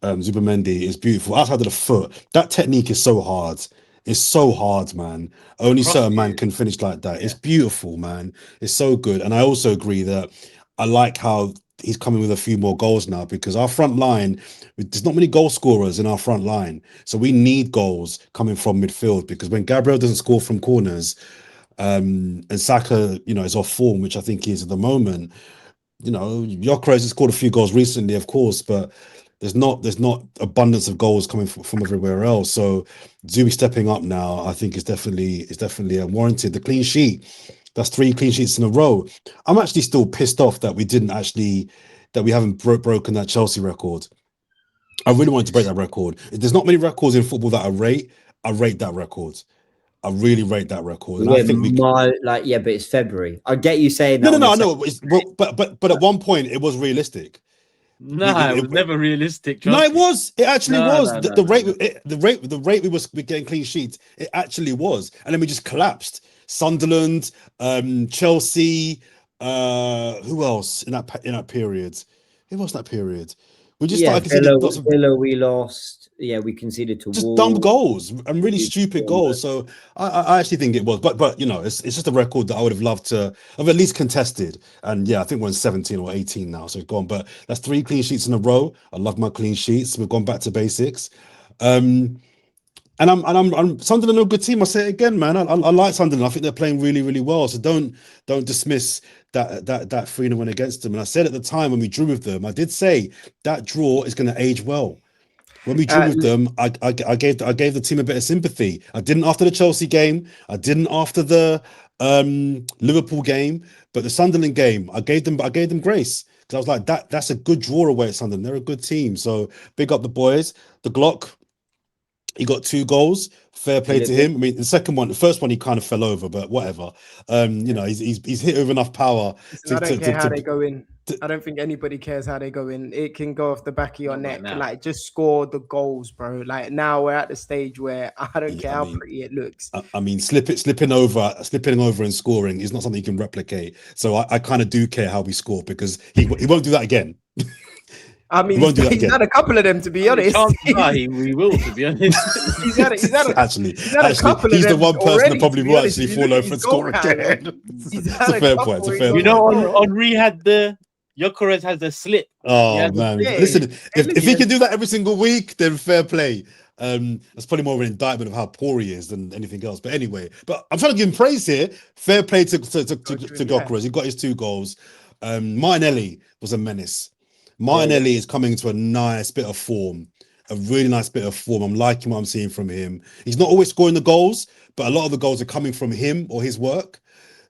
Zubimendi is beautiful. Outside of the foot, that technique is so hard. It's so hard, man. Only certain man can finish like that. It's beautiful, man. It's so good. And I also agree that I like how he's coming with a few more goals now, because our front line, there's not many goal scorers in our front line. So we need goals coming from midfield, because when Gabriel doesn't score from corners, and Saka, you know, is off form, which I think he is at the moment, you know, Gyokeres has scored a few goals recently, of course, but there's not abundance of goals coming from everywhere else. So Zubi stepping up now, I think is definitely warranted. The clean sheet, that's 3 clean sheets in a row. I'm actually still pissed off that we haven't broken that Chelsea record. I really wanted to break that record. There's not many records in football that I rate that record. I really rate that record, and I think but it's February. I get you saying that. No, I know. But at one point it was realistic. No, it was never realistic. No, it was. It actually was. The rate we were getting clean sheets, it actually was, and then we just collapsed. Sunderland, Chelsea, who else in that period? Who was that period? We just started conceding lots of Villa. We lost. Yeah, we conceded to just dumb goals and really stupid goals. So I actually think it was, but you know, it's just a record that I would have loved to have at least contested. And yeah, I think we're in 17 or 18 now, so it's gone. But that's 3 clean sheets in a row. I love my clean sheets. We've gone back to basics. And I'm Sunderland are a good team. I say it again, man. I like Sunderland. I think they're playing really, really well. So don't dismiss that 3-0 win against them. And I said at the time when we drew with them, I did say that draw is going to age well. When we drew with them, I gave the team a bit of sympathy. I didn't after the Chelsea game. I didn't after the Liverpool game. But the Sunderland game, I gave them grace, because I was like, that's a good draw away at Sunderland. They're a good team. So big up the boys. The Glock, he got 2 goals. Fair play to him. I mean, the first one he kind of fell over, but whatever. You know, he's hit with enough power. I don't care how they go in. I don't think anybody cares how they go in. It can go off the back of your neck. Like, just score the goals, bro. Like, now we're at the stage where I don't care how pretty it looks. I mean, slipping over and scoring is not something you can replicate. So I kind of do care how we score, because he won't do that again. I mean, he's had a couple of them, to be honest. We will, to be honest. He's had a couple he's the one person that probably will actually fall over and score again. It's a fair point. You know, on Rehad, the Gyokeres has a slip. Oh man, listen, if he can do that every single week, then fair play. That's probably more of an indictment of how poor he is than anything else. But anyway, I'm trying to give him praise here. Fair play to Gyokeres. He got his 2 goals. Martinelli was a menace. Martinelli is coming to a nice bit of form, a really nice bit of form. I'm liking what I'm seeing from him. He's not always scoring the goals, but a lot of the goals are coming from him or his work.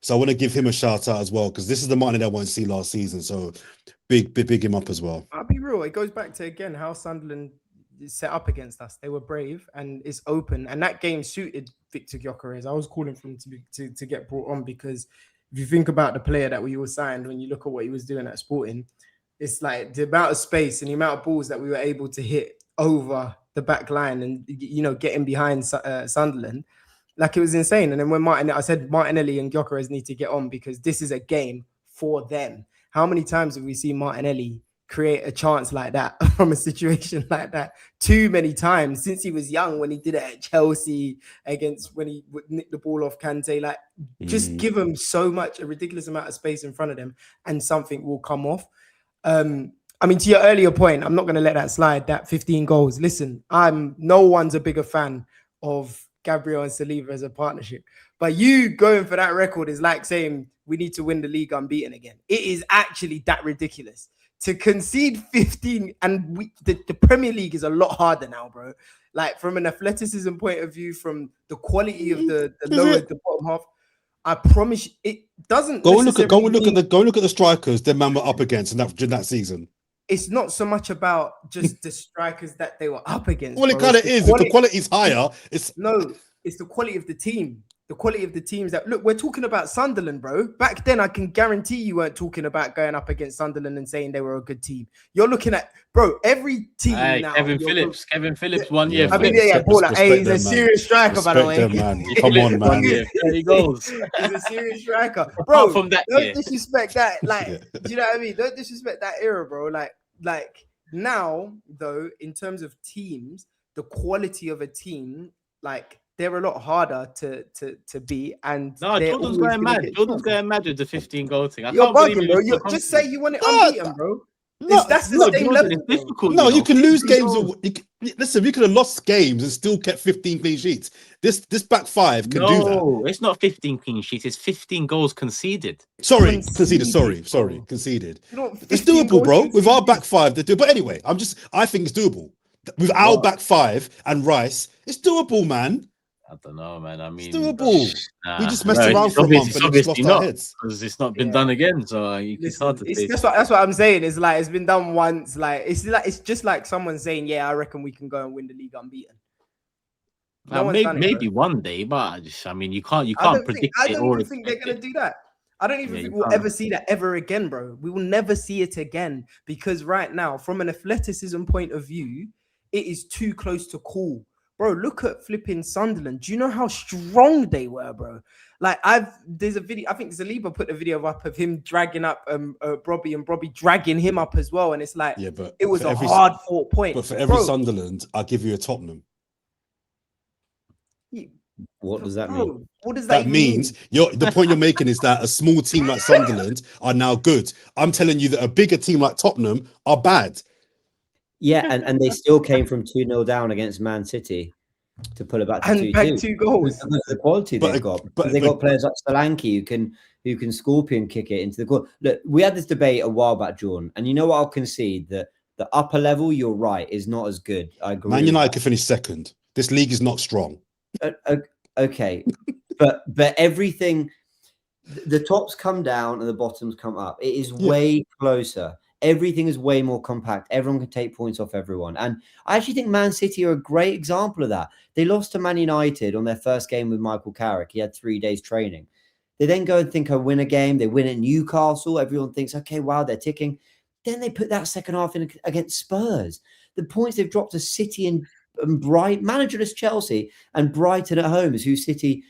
So I want to give him a shout out as well, because this is the Martinelli I want to see last season. So big him up as well. I'll be real. It goes back to, again, how Sunderland is set up against us. They were brave and it's open. And that game suited Victor Gyokeres. I was calling for him to get brought on, because if you think about the player that we all signed, when you look at what he was doing at Sporting, it's like the amount of space and the amount of balls that we were able to hit over the back line and, getting behind Sunderland. Like, it was insane. And then when I said Martinelli and Gyokeres need to get on because this is a game for them. How many times have we seen Martinelli create a chance like that from a situation like that? Too many times since he was young, when he did it at Chelsea when he would nick the ball off Kante. Like, just give them a ridiculous amount of space in front of them and something will come off. I mean, to your earlier point, I'm not going to let that slide, that 15 goals. Listen, no one's a bigger fan of Gabriel and Saliba as a partnership. But you going for that record is like saying we need to win the league unbeaten again. It is actually that ridiculous. To concede 15, and the Premier League is a lot harder now, bro. Like, from an athleticism point of view, from the quality of the bottom half, I promise you, it doesn't. Go and look at the strikers that man were up against in that season. It's not so much about just the strikers that they were up against. Well, it kind of is. If the quality is higher, it's the quality of the team. The quality of the teams that look, we're talking about Sunderland, bro. Back then, I can guarantee you weren't talking about going up against Sunderland and saying they were a good team. You're looking at, bro, every team now. Kevin Phillips, 1 year. I mean, Paul, he's a serious striker, by the way. Man. Come on, man. There he goes. He's a serious striker, bro. From that, don't disrespect that. Like, do you know what I mean? Don't disrespect that era, bro. Like now, though, in terms of teams, the quality of a team, like, they're a lot harder to beat. And Jordan's going mad. Jordan's going mad with the 15 goal thing. You're bugging, bro. Just say you want it unbeaten, bro. That's the same level. It's difficult. No, you can lose games. Listen, we could have lost games and still kept 15 clean sheets. This back five can do that. No, it's not 15 clean sheets. It's 15 goals conceded. Conceded. Sorry, conceded. It's doable, bro. With our back five, they do. But anyway, I think it's doable. With our back five and Rice, it's doable, man. I don't know, man. I mean, it's doable. We just messed around for a month and just lost our heads because it's not been done again. So it's hard to say. That's what I'm saying. It's like it's been done once. It's just like someone saying, "Yeah, I reckon we can go and win the league unbeaten." Maybe one day, but I mean, you can't predict. I don't even think they're gonna do that. I don't even think we'll ever see that ever again, bro. We will never see it again because right now, from an athleticism point of view, it is too close to call. Bro, look at flipping Sunderland. Do you know how strong they were, bro? Like, there's a video. I think Saliba put a video up of him dragging up Brobby and Brobby dragging him up as well. And it's like, but it was a hard fought point. But for every Sunderland, I'll give you a Tottenham. What does that mean? What does that mean? The point you're making is that a small team like Sunderland are now good. I'm telling you that a bigger team like Tottenham are bad. Yeah, and they still came from 2-0 down against Man City to pull it back to 2-2. 2 goals. The quality they've got. But they got players like Solanke who can scorpion kick it into the goal. Look, we had this debate a while back, Jordan, and you know what? I'll concede that the upper level, you're right, is not as good. I agree. Man United could finish second. This league is not strong. Okay, but everything, the tops come down and the bottoms come up. It is way closer. Everything is way more compact. Everyone can take points off everyone. And I actually think Man City are a great example of that. They lost to Man United on their first game with Michael Carrick. He had 3 days training. They then go and think, I win a game. They win at Newcastle. Everyone thinks, okay, wow, they're ticking. Then they put that second half in against Spurs. The points they've dropped to City and Brighton, managerless Chelsea and Brighton at home is who City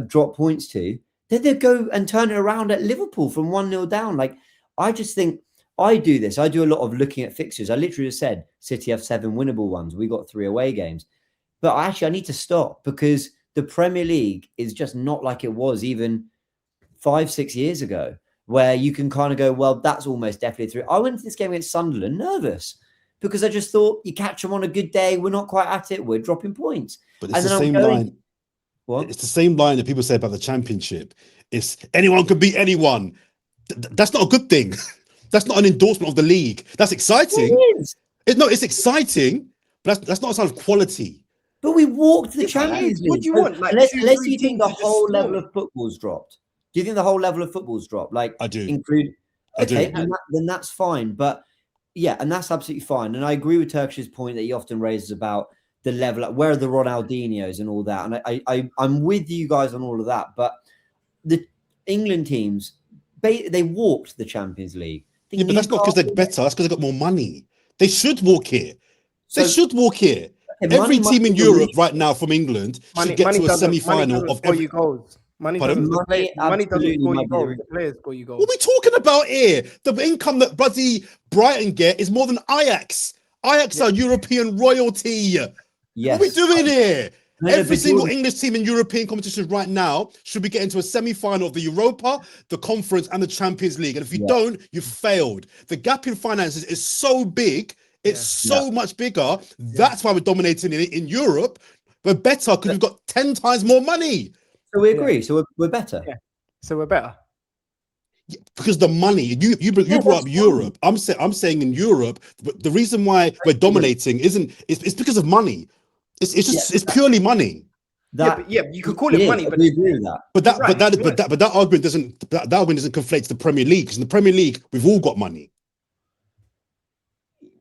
dropped points to. Then they go and turn it around at Liverpool from 1-0 down. Like, I just think, I do this. I do a lot of looking at fixtures. I literally just said City have 7 winnable ones. We got 3 away games. But I need to stop because the Premier League is just not like it was even 5-6 years ago, where you can kind of go, well, that's almost definitely through. I went into this game against Sunderland nervous because I just thought you catch them on a good day. We're not quite at it. We're dropping points. But it's the same line. What? It's the same line that people say about the Championship. It's anyone can beat anyone. That's not a good thing. That's not an endorsement of the league. That's exciting. It's exciting, but that's not a sign of quality. But we walked the Champions League. What do you want? Like, unless you think the whole level of football's dropped. Do you think the whole level of football's dropped? Like, I do. Okay, then that's fine. But yeah, and that's absolutely fine. And I agree with Turkish's point that he often raises about the level, like, where are the Ronaldinhos and all that. And I'm with you guys on all of that. But the England teams, they walked the Champions League. Yeah, but that's not because they're better. That's because they got more money. They should walk here. So- They should walk here. Okay, Every money team in might be the Europe reason. right now from England should get to a semi-final of score every. you goals. Money Pardon? doesn't. Money Money doesn't absolutely score you might be the goals. reason. The players score you goals. What are we talking about here? The income that bloody Brighton get is more than Ajax. Ajax are European royalty. Yes. What are we doing here? No, Every but single Jordan- English team in European competitions right now should be getting to a semi-final of the Europa, the Conference, and the Champions League. And if you don't, you've failed. The gap in finances is so big. It's so much bigger. That's why we're dominating in Europe. We're better because we've got 10 times more money. So we agree. So we're better. Yeah. So we're better. Because the money, you brought up Europe. I'm saying in Europe, but the reason why we're dominating it's because of money. It's just it's purely money. You could call it money, but we agree with that. But that argument doesn't conflate to the Premier League, because in the Premier League we've all got money.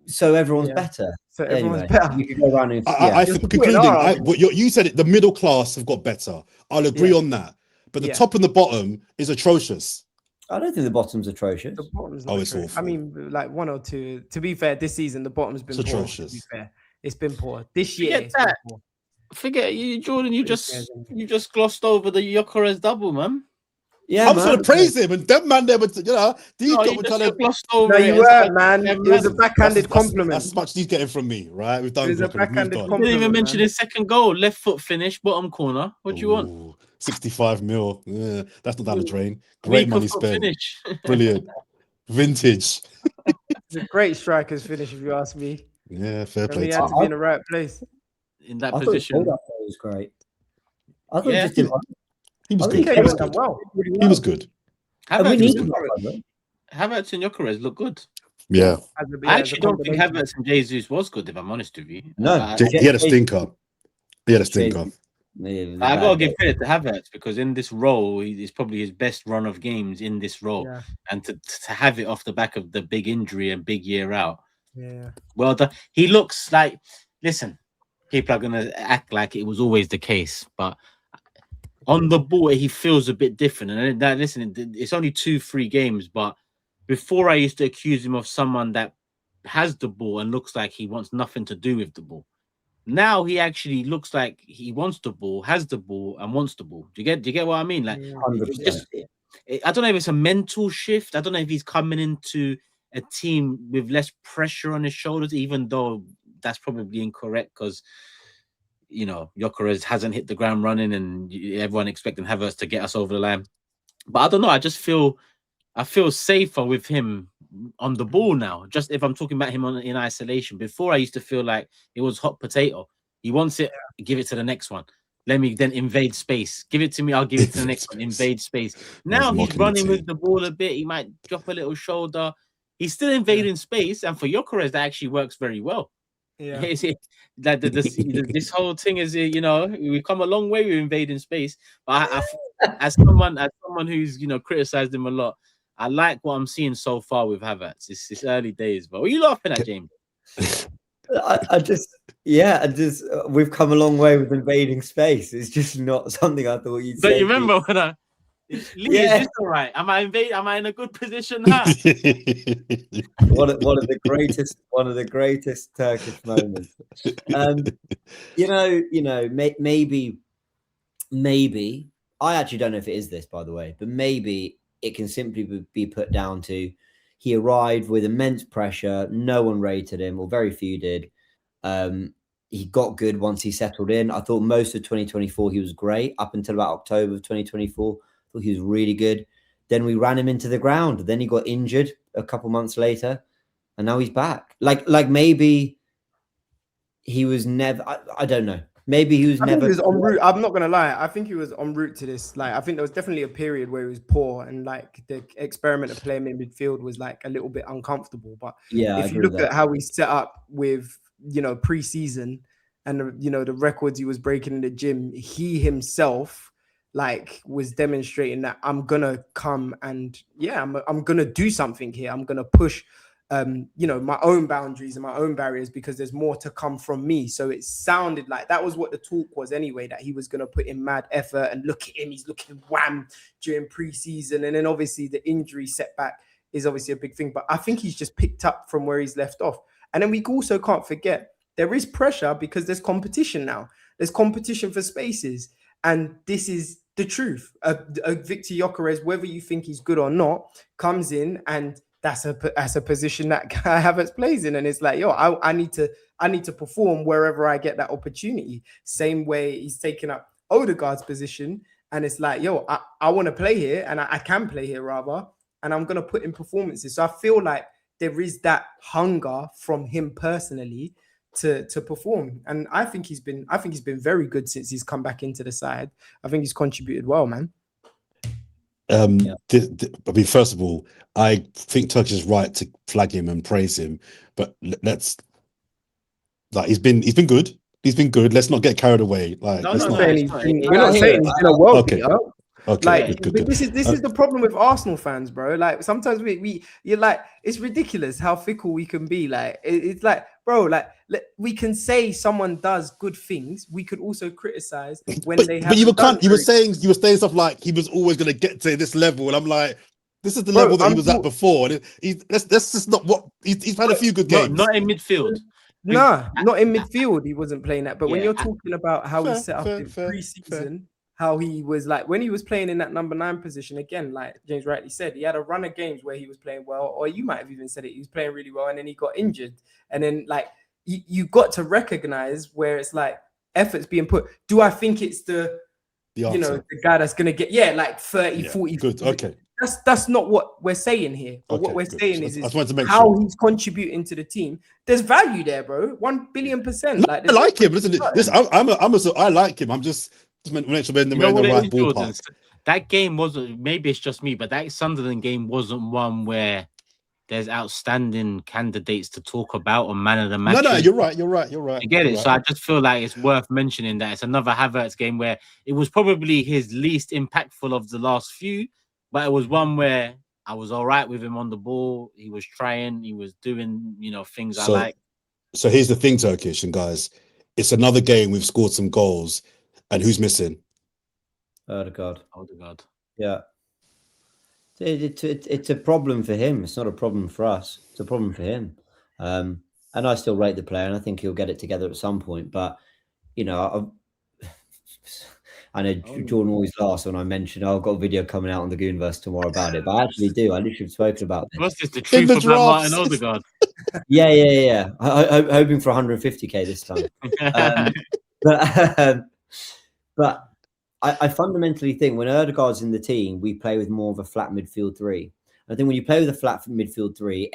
So everyone's better. So everyone's better. You could go around and I think concluding, you said it. The middle class have got better. I'll agree on that. But the top and the bottom is atrocious. I don't think the bottom's atrocious. The bottom's not it's atrocious. awful. I mean, like 1 or 2. To be fair, this season the bottom's been It's poor. atrocious. To be fair, it's been poor. This year, Forget that. Forget you, Jordan. You just glossed over the Gyokeres double, man. Yeah, I'm trying to praise him, and that man there, but these glossed over. No, you weren't, man. It was a backhanded That's compliment. as much as he's getting from me, right? We've done. It was a backhanded compliment. Didn't even mention man. his second goal, left foot finish, bottom corner. What do you want? 65 mil. Yeah, that's not down the drain. Great money spent. Finish. Brilliant. Vintage. It's a great striker's finish, if you ask me. Yeah, fair And play. he had to be in the right place. In that I position. thought that was great. I thought he just did. He was I good. think He was done good. well. He was good. Havertz and Gyokeres look good. Yeah. I actually don't think Havertz and Jesus was good, if I'm honest with you. No, He had a stinker. He had a stinker. I gotta give credit to Havertz, because in this role, it's probably his best run of games in this role, and to have it off the back of the big injury and big year out. Yeah. Well done. He looks like. Listen, people are gonna act like it was always the case, but on the ball he feels a bit different. And that, listen, it's only 2-3 games, but before I used to accuse him of someone that has the ball and looks like he wants nothing to do with the ball. Now he actually looks like he wants the ball, has the ball, and wants the ball. Do you get what I mean? Like, it's just, I don't know if it's a mental shift. I don't know if he's coming into a team with less pressure on his shoulders, even though that's probably incorrect, because you know Gyokeres hasn't hit the ground running, and everyone expecting Havertz to get us over the line. But I don't know. I feel safer with him on the ball now. Just if I'm talking about him in isolation. Before I used to feel like it was hot potato. He wants it, give it to the next one. Let me then invade space. Give it to me, I'll give it to the next one. Invade space. Now he's running with the ball a bit. He might drop a little shoulder. He's still invading space, and for Gyokeres, that actually works very well. Yeah. This whole thing is, you know, we've come a long way with invading space. But as someone who's, you know, criticized him a lot, I like what I'm seeing so far with Havertz. It's early days, but what are you laughing at, James? We've come a long way with invading space. It's just not something I thought you'd say. But you remember when Lee, is this all right? Am I in a good position now? one of the greatest Turkish moments. Maybe I actually don't know if it is this, by the way, but maybe it can simply be put down to he arrived with immense pressure. No one rated him, or very few did. He got good once he settled in. I thought most of 2024 he was great up until about October of 2024. I thought he was really good. Then we ran him into the ground. Then he got injured a couple months later, and now he's back. Like maybe he was never. I don't know. Maybe he was never. He was en route. I'm not gonna lie. I think he was en route to this. Like, I think there was definitely a period where he was poor, and like the experiment of playing in midfield was like a little bit uncomfortable. But yeah, if you look at how we set up with, you know, pre-season and you know the records he was breaking in the gym, he himself like was demonstrating that I'm gonna come and I'm gonna do something here. I'm gonna push you know, my own boundaries and my own barriers, because there's more to come from me. So it sounded like that was what the talk was anyway, that he was going to put in mad effort. And look at him, he's looking wham during pre-season. And then obviously the injury setback is obviously a big thing. But I think he's just picked up from where he's left off. And then we also can't forget there is pressure because there's competition now. There's competition for spaces. And this is the truth. Victor Gyokeres, whether you think he's good or not, comes in, and that's a position that Havertz plays in. And it's like, yo, I need to perform wherever I get that opportunity. Same way he's taken up Odegaard's position. And it's like, yo, I want to play here, and I can play here rather. And I'm going to put in performances. So I feel like there is that hunger from him personally to perform. And I think he's been very good since he's come back into the side. I think he's contributed well, man. I mean, first of all, I think Turkish is right to flag him and praise him, but let's he's been good. He's been good. Let's not get carried away. Like, we're not saying he's been a world beater. Okay, like, good. This is the problem with Arsenal fans, bro. Like, sometimes you're like, it's ridiculous how fickle we can be. Like, it's like, bro, like, we can say someone does good things. We could also criticize when they have. But you were saying stuff like he was always going to get to this level, and I'm like, this is the level that he was at before. And that's just not what he's had a few good games. Not in midfield. Nah, not in midfield. He wasn't playing that. But when you're talking about how he set up in pre-season. How he was like when he was playing in that number 9 position, again, like James rightly said, he had a run of games where he was playing well, or you might have even said it, he was playing really well, and then he got injured. And then, like, you got to recognize where it's like efforts being put. Do I think it's the the guy that's going to get, like 30, 40. Good, okay. That's not what we're saying here. But what we're saying is how he's contributing to the team. There's value there, bro. 1 billion%. No, I like him. Listen, I like him. I'm just make sure we're in the right ballpark. That game wasn't, maybe it's just me, but that Sunderland game wasn't one where there's outstanding candidates to talk about on man of the match. No, you're right. I get it. Right. So I just feel like it's worth mentioning that it's another Havertz game where it was probably his least impactful of the last few, but it was one where I was all right with him on the ball. He was trying, he was doing, things I like. So here's the thing, Turkish and guys. It's another game we've scored some goals. And who's missing? Odegaard. Yeah. It's a problem for him. It's not a problem for us. It's a problem for him. And I still rate the player, and I think he'll get it together at some point. But, I know Jordan always laughs when I mention, I've got a video coming out on the Goonverse tomorrow about it. But I actually do. I literally have spoken about this. What's this, the truth about Martin Odegaard? Yeah. Hoping for 150k this time. But I fundamentally think when Odegaard's in the team, we play with more of a flat midfield 3. I think when you play with a flat midfield 3,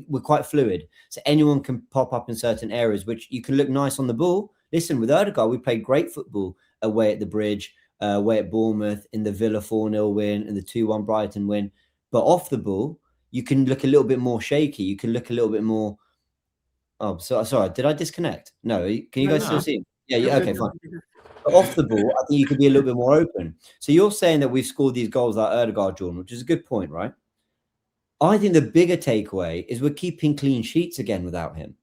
we're quite fluid. So anyone can pop up in certain areas, which you can look nice on the ball. Listen, with Odegaard, we played great football away at the Bridge, away at Bournemouth, in the Villa 4-0 win, and the 2-1 Brighton win. But off the ball, you can look a little bit more shaky. You can look a little bit more... Oh, sorry. Did I disconnect? No. Can you guys still see? Yeah. Okay, fine. Off the ball, I think you could be a little bit more open. So you're saying that we've scored these goals like Odegaard, Jordan, which is a good point, right? I think the bigger takeaway is we're keeping clean sheets again without him.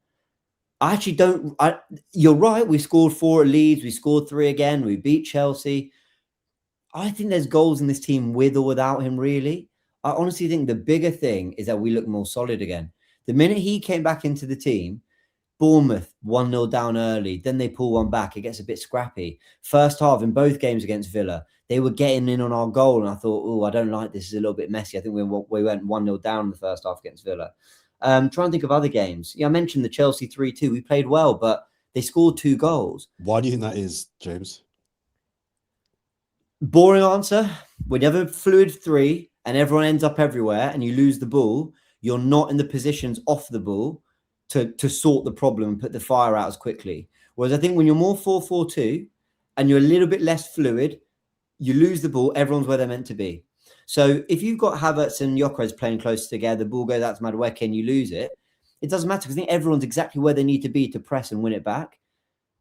I actually don't. You're right. We scored 4 at Leeds. We scored 3 again. We beat Chelsea. I think there's goals in this team with or without him, really. I honestly think the bigger thing is that we look more solid again. The minute he came back into the team, Bournemouth 1-0 down early, then they pull one back. It gets a bit scrappy. First half in both games against Villa, they were getting in on our goal, and I thought, I don't like this. It's a little bit messy. I think we went 1-0 down in the first half against Villa. Trying to think of other games. I mentioned the Chelsea 3-2. We played well, but they scored 2 goals. Why do you think that is, James? Boring answer. When you have a fluid 3 and everyone ends up everywhere and you lose the ball, you're not in the positions off the ball to sort the problem and put the fire out as quickly. Whereas I think when you're more 4-4-2 and you're a little bit less fluid, you lose the ball, everyone's where they're meant to be. So if you've got Havertz and Gyokeres playing close together, the ball goes out to Madueke and you lose it, it doesn't matter because I think everyone's exactly where they need to be to press and win it back.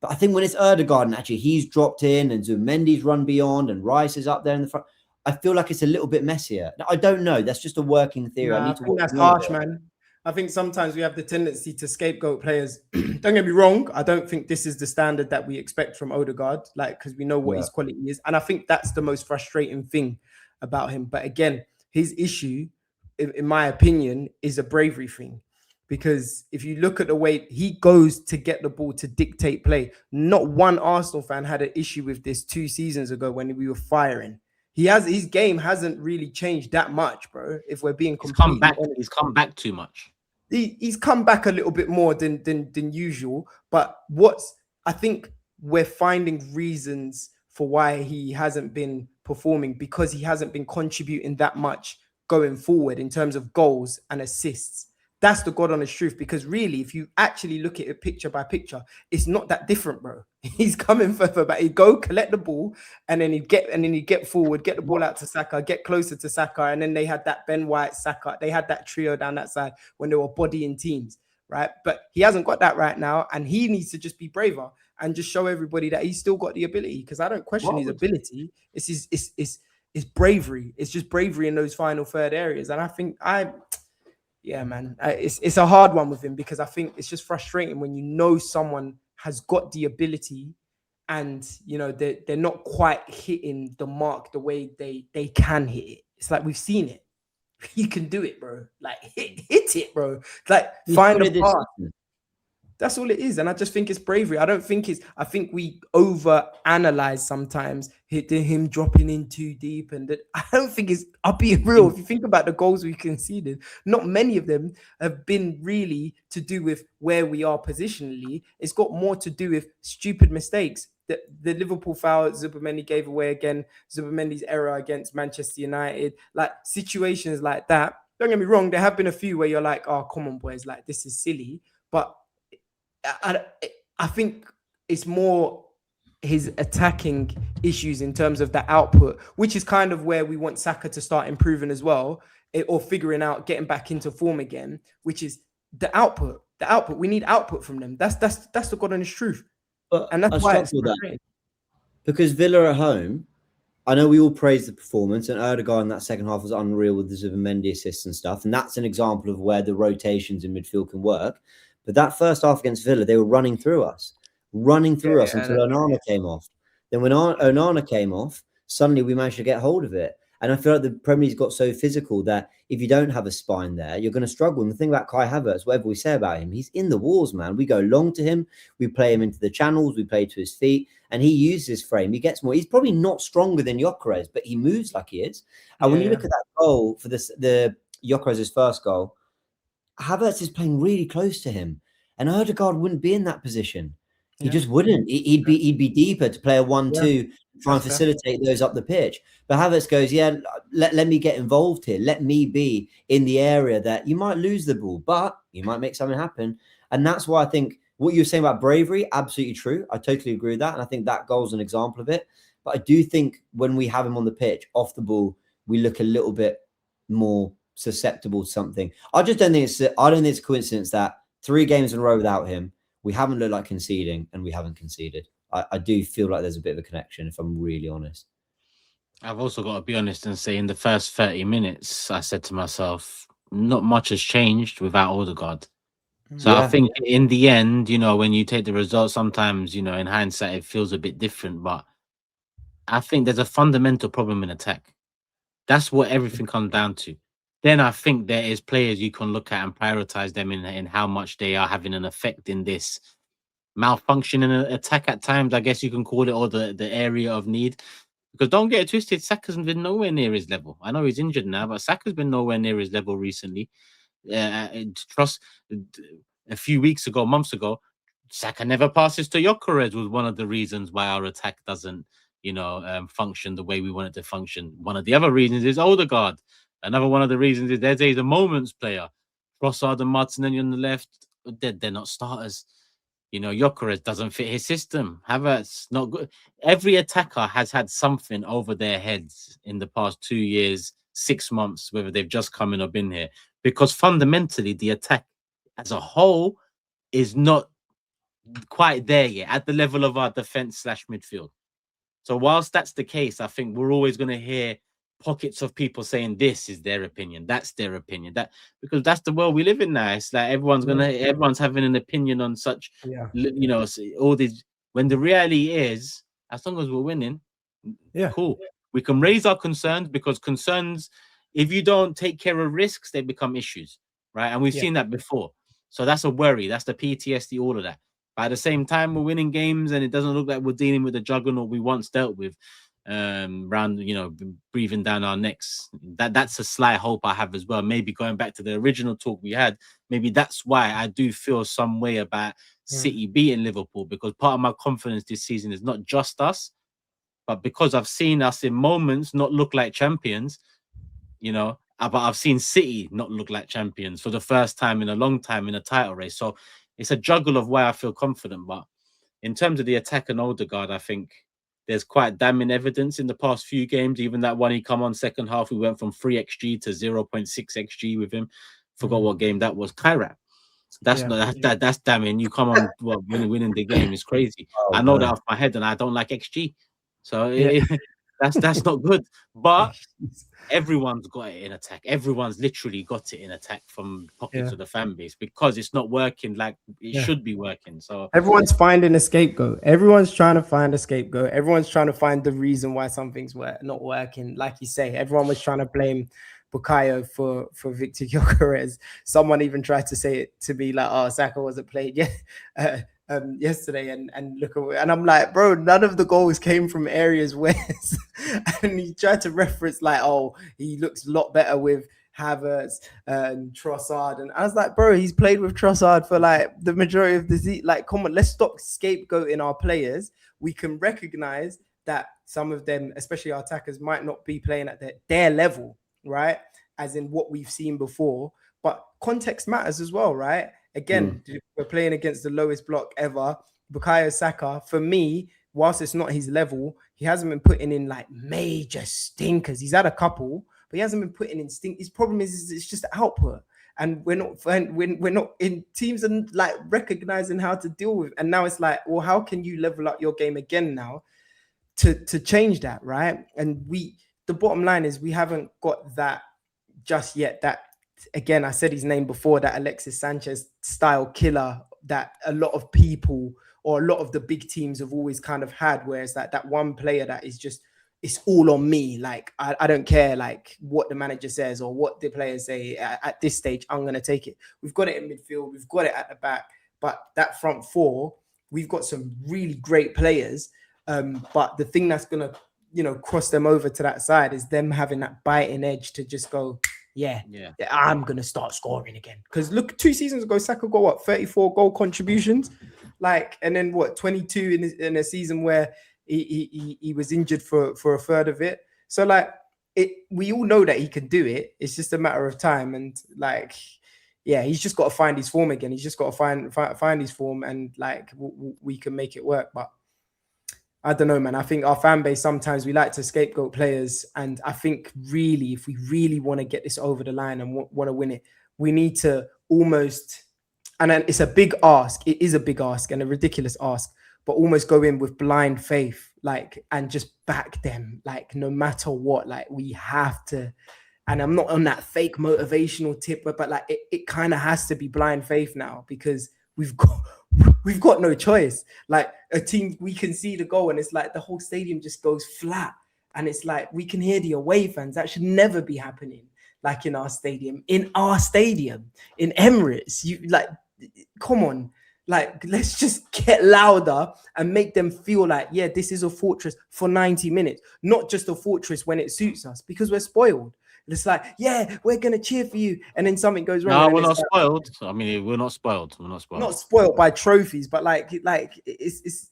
But I think when it's Odegaard and actually he's dropped in and Zubimendi's run beyond and Rice is up there in the front, I feel like it's a little bit messier. Now, I don't know. That's just a working theory. I think that's harsh, man. I think sometimes we have the tendency to scapegoat players. Don't get me wrong. I don't think this is the standard that we expect from Odegaard, because we know what his quality is. And I think that's the most frustrating thing about him. But again, his issue in my opinion, is a bravery thing. Because if you look at the way he goes to get the ball to dictate play, not one Arsenal fan had an issue with this 2 seasons ago when we were firing. His game hasn't really changed that much, bro. If we're being completely honest. He's come back too much. He's come back a little bit more than usual. But I think we're finding reasons for why he hasn't been performing, because he hasn't been contributing that much going forward in terms of goals and assists. That's the God honest truth, because really, if you actually look at it picture by picture, it's not that different, bro. He's coming further back. He'd go collect the ball, and then he'd get forward, get the ball out to Saka, get closer to Saka, and then they had that Ben White, Saka. They had that trio down that side when they were bodying teams, right? But he hasn't got that right now, and he needs to just be braver and just show everybody that he's still got the ability. Because I don't question his ability. It's bravery. It's just bravery in those final third areas, and I think yeah, man, it's a hard one with him, because I think it's just frustrating when you know someone has got the ability and, you know, they're not quite hitting the mark the way they can hit it. It's like, we've seen it. You can do it, bro. Like, hit it, bro. Like, find a path. That's all it is. And I just think it's bravery. I think we over analyze sometimes him dropping in too deep. And I don't think I'll be real. If you think about the goals we conceded, not many of them have been really to do with where we are positionally. It's got more to do with stupid mistakes. The Liverpool foul Zubimendi gave away again, Zubimendi's error against Manchester United, like situations like that. Don't get me wrong. There have been a few where you're like, oh, come on, boys, like this is silly. But I think it's more his attacking issues in terms of the output, which is kind of where we want Saka to start improving as well, or figuring out getting back into form again, which is the output. The output. We need output from them. That's the God honest truth. And that's why it's that. Because Villa at home, I know we all praise the performance, and Odegaard in that second half was unreal with the Zubimendi assists and stuff, and that's an example of where the rotations in midfield can work. But that first half against Villa, they were running through us until Onana came off. Then when Onana came off, suddenly we managed to get hold of it. And I feel like the Premier League's got so physical that if you don't have a spine there, you're going to struggle. And the thing about Kai Havertz, whatever we say about him, he's in the walls, man. We go long to him. We play him into the channels. We play to his feet. And he uses his frame. He gets more. He's probably not stronger than Gyokeres, but he moves like he is. And when you look at that goal for the Gyokeres' first goal, Havertz is playing really close to him, and Odegaard wouldn't be in that position. He just wouldn't. He'd be deeper to play a 1-2, try and facilitate those up the pitch. But Havertz goes, let me get involved here. Let me be in the area that you might lose the ball, but you might make something happen. And that's why I think what you're saying about bravery, absolutely true. I totally agree with that, and I think that goal's an example of it. But I do think when we have him on the pitch, off the ball, we look a little bit more susceptible to something. I don't think it's a coincidence that 3 games in a row without him, we haven't looked like conceding, and we haven't conceded. I do feel like there's a bit of a connection, if I'm really honest. I've also got to be honest and say in the first 30 minutes, I said to myself, not much has changed without Odegaard. So I think in the end, you know, when you take the results, sometimes, you know, in hindsight, it feels a bit different. But I think there's a fundamental problem in attack. That's what everything comes down to. Then I think there is players you can look at and prioritize them in how much they are having an effect in this malfunction in an attack at times, I guess you can call it, or the area of need. Because don't get it twisted, Saka's been nowhere near his level. I know he's injured now, but Saka's been nowhere near his level recently. Trust a few weeks ago, months ago, Saka never passes to Gyokeres was one of the reasons why our attack doesn't, you know, function the way we want it to function. One of the other reasons is Odegaard. Another one of the reasons is Eze's a moments player. Trossard and Martinelli on the left, they're not starters. You know, Gyokeres doesn't fit his system. Havertz, not good. Every attacker has had something over their heads in the past 2 years, 6 months, whether they've just come in or been here. Because fundamentally, the attack as a whole is not quite there yet at the level of our defense/midfield. So whilst that's the case, I think we're always going to hear pockets of people saying this is their opinion, that's their opinion, that because that's the world we live in now. It's like everyone's having an opinion on such, you know, all these. When the reality is, as long as we're winning, cool. We can raise our concerns because concerns if you don't take care of risks, they become issues, right? And we've seen that before. So that's a worry. That's the PTSD, all of that. But at the same time, we're winning games, and it doesn't look like we're dealing with the juggernaut we once dealt with. Round, breathing down our necks. That's a slight hope I have as well. Maybe going back to the original talk we had, maybe that's why I do feel some way about City beating Liverpool, because part of my confidence this season is not just us, but because I've seen us in moments not look like champions, but I've seen City not look like champions for the first time in a long time in a title race. So it's a juggle of why I feel confident. But in terms of the attack and Odegaard, I think there's quite damning evidence in the past few games. Even that one he come on second half, we went from 3 XG to 0.6 XG with him. Forgot what game that was. Kairat. That's damning. You come on winning the game is crazy. I know that off my head, and I don't like XG. So that's not good. But everyone's got it in attack. Everyone's literally got it in attack from pockets of the fan base, because it's not working like it should be working. So everyone's finding a scapegoat. Everyone's trying to find a scapegoat. Everyone's trying to find the reason why something's not working. Like you say, everyone was trying to blame Bukayo for Victor Gyokeres. Someone even tried to say it to be like, "Oh, Saka wasn't played yesterday," and look at, and I'm like, bro, none of the goals came from areas where and he tried to reference like, "Oh, he looks a lot better with Havertz and Trossard," and I was like, bro, he's played with Trossard for like the majority of the season. Like, come on, let's stop scapegoating our players. We can recognize that some of them, especially our attackers, might not be playing at their level, right? As in what we've seen before, but context matters as well, right? Again, we're playing against the lowest block ever. Bukayo Saka, for me, whilst it's not his level, he hasn't been putting in like major stinkers. He's had a couple, but he hasn't been putting in stink. His problem is it's just output, and we're not in teams and like recognizing how to deal with. And now it's like, well, how can you level up your game again now to change that, right? And the bottom line is we haven't got that just yet. That, again, I said his name before, that Alexis Sanchez style killer that a lot of people or a lot of the big teams have always kind of had, where it's like that one player that is just, it's all on me. Like, I don't care like what the manager says or what the players say at this stage, I'm going to take it. We've got it in midfield. We've got it at the back, but that front four, we've got some really great players. But the thing that's going to, cross them over to that side is them having that biting edge to just go, I'm going to start scoring again. Because look, 2 seasons ago, Saka got what, 34 goal contributions? Like, and then what, 22 in a season where he was injured for a third of it. So like, we all know that he can do it. It's just a matter of time. And like, he's just got to find his form again. He's just got to find his form, and like we can make it work. But I don't know, man. I think our fan base, sometimes we like to scapegoat players. And I think really, if we really want to get this over the line and want to win it, we need to almost, and it's a big ask. It is a big ask and a ridiculous ask, but almost go in with blind faith, like, and just back them, like, no matter what, like, we have to. And I'm not on that fake motivational tip, but like, it kind of has to be blind faith now, because we've got no choice. Like, a team, we can see the goal and it's like the whole stadium just goes flat. And it's like, we can hear the away fans. That should never be happening. Like in our stadium, in Emirates, you like, come on, like, let's just get louder and make them feel like, yeah, this is a fortress for 90 minutes, not just a fortress when it suits us, because we're spoiled. It's like, yeah, we're going to cheer for you. And then something goes wrong. No, we're not spoiled. I mean, we're not spoiled. We're not spoiled. Not spoiled by trophies, but like it's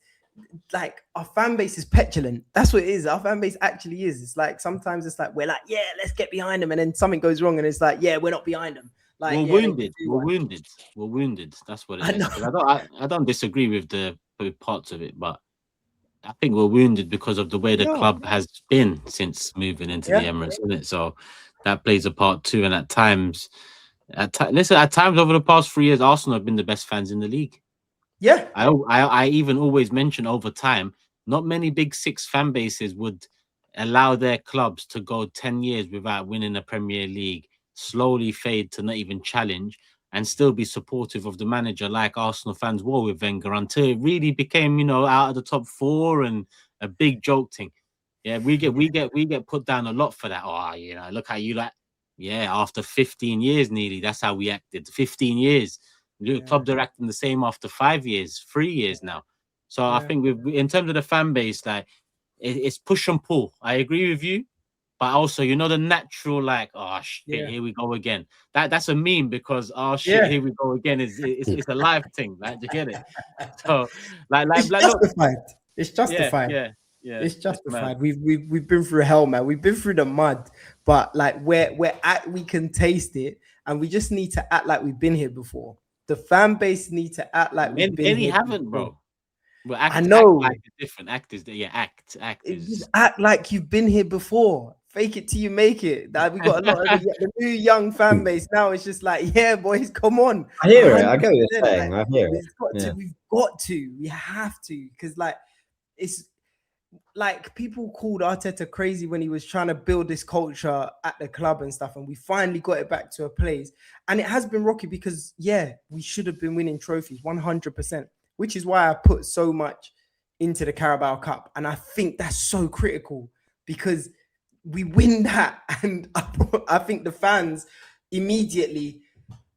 like our fan base is petulant. That's what it is. Our fan base actually is. It's like, sometimes it's like, we're like, yeah, let's get behind them. And then something goes wrong and it's like, yeah, we're not behind them. Like, we're wounded. We're wounded. That's what it is. I don't disagree with the parts of it, but I think we're wounded because of the way the club has been since moving into the Emirates, isn't it? So that plays a part too. And at times over the past 3 years, Arsenal have been the best fans in the league. Yeah. I even always mention over time, not many big 6 fan bases would allow their clubs to go 10 years without winning a Premier League, slowly fade to not even challenge, and still be supportive of the manager like Arsenal fans were with Wenger, until it really became, out of the top 4 and a big joke thing. Yeah, we get put down a lot for that. Oh, look how you like Yeah, after 15 years nearly, that's how we acted. 15 years. Clubs are acting the same after 5 years, 3 years now. So I think in terms of the fan base, like it's push and pull. I agree with you, but also the natural like, oh shit, here we go again. That's a meme because oh shit, here we go again. It's a live thing. Like, do you get it? So it's justified. It's justified. Yeah, it's justified. We've been through hell, man. We've been through the mud, but like we can taste it, and we just need to act like we've been here before. The fan base need to act like we've been here haven't, before. bro. Well, act, I know. Act like it's different. Act is Just act like you've been here before. Fake it till you make it. That we got a lot of the new young fan base now. It's just like, yeah, boys, come on. I hear it. I get what you're saying. I hear it. We've got to. We have to, because like it's like people called Arteta crazy when he was trying to build this culture at the club and stuff, and we finally got it back to a place. And it has been rocky because we should have been winning trophies 100%, which is why I put so much into the Carabao Cup. And I think that's so critical because we win that, and I think the fans immediately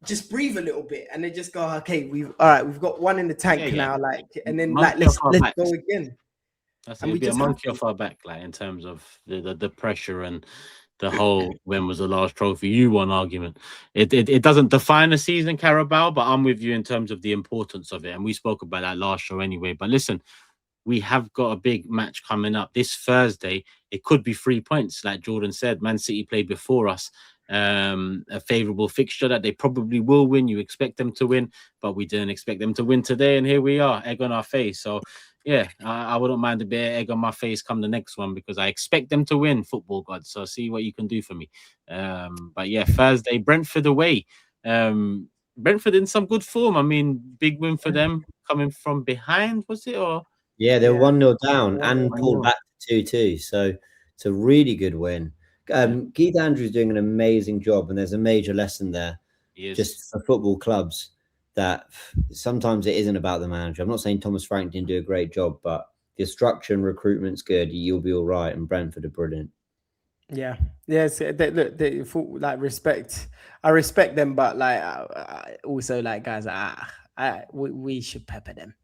just breathe a little bit and they just go, okay, we've got one in the tank now, like, and then like let's go again. That's it'd be a monkey off our back, like in terms of the pressure and the whole when was the last trophy you won argument. It doesn't define the season, Carabao, but I'm with you in terms of the importance of it, and we spoke about that last show anyway. But listen, we have got a big match coming up this Thursday. It could be 3 points, like Jordan said. Man City played before us. A favorable fixture that they probably will win. You expect them to win, but we didn't expect them to win today, and here we are, egg on our face. So yeah, I wouldn't mind a bit of egg on my face come the next one because I expect them to win, football gods. So see what you can do for me. But yeah, Thursday, Brentford away. Brentford in some good form. I mean, big win for them coming from behind, was it? Or yeah, they were 1-0 down and pulled back to 2-2. So it's a really good win. Keith Andrews doing an amazing job, and there's a major lesson there just for football clubs that sometimes it isn't about the manager. I'm not saying Thomas Frank didn't do a great job, but the structure and recruitment's good. You'll be all right, and Brentford are brilliant. Yeah, yes. Like respect. I respect them, but like I also like guys. We should pepper them.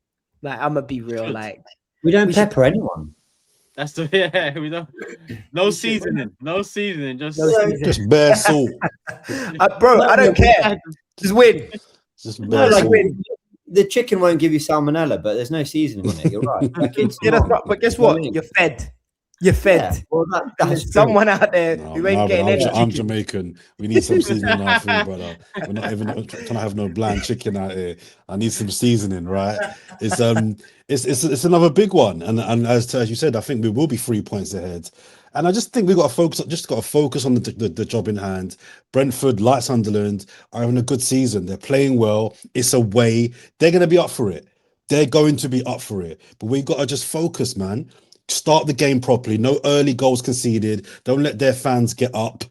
Like I'm gonna be real. Like we don't pepper anyone. That's we don't. No seasoning. Just bare salt. Bro, I don't care. Just win. Win. The chicken won't give you salmonella, but there's no seasoning on it. You're right. But guess what? You're fed. You're fed. Yeah, well, there's someone out there who ain't getting any chicken. I'm Jamaican. We need some seasoning in our food, brother. We're not even trying to have no bland chicken out here. I need some seasoning, right? It's another big one, and as you said, I think we will be 3 points ahead. And I just think we've got to focus on the job in hand. Brentford, like Sunderland, are having a good season. They're playing well. It's away. They're going to be up for it. But we've got to just focus, man. Start the game properly. No early goals conceded. Don't let their fans get up.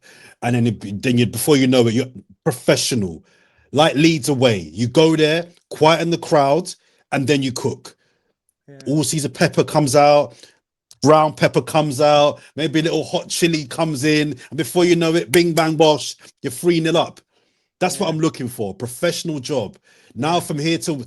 And then before you know it, you're professional. Like Leeds away. You go there, quieten the crowd, and then you cook. All Caesar pepper comes out. Brown pepper comes out. Maybe a little hot chili comes in. And before you know it, bing, bang, bosh, you're 3-0 up. That's what I'm looking for. Professional job. Now from here till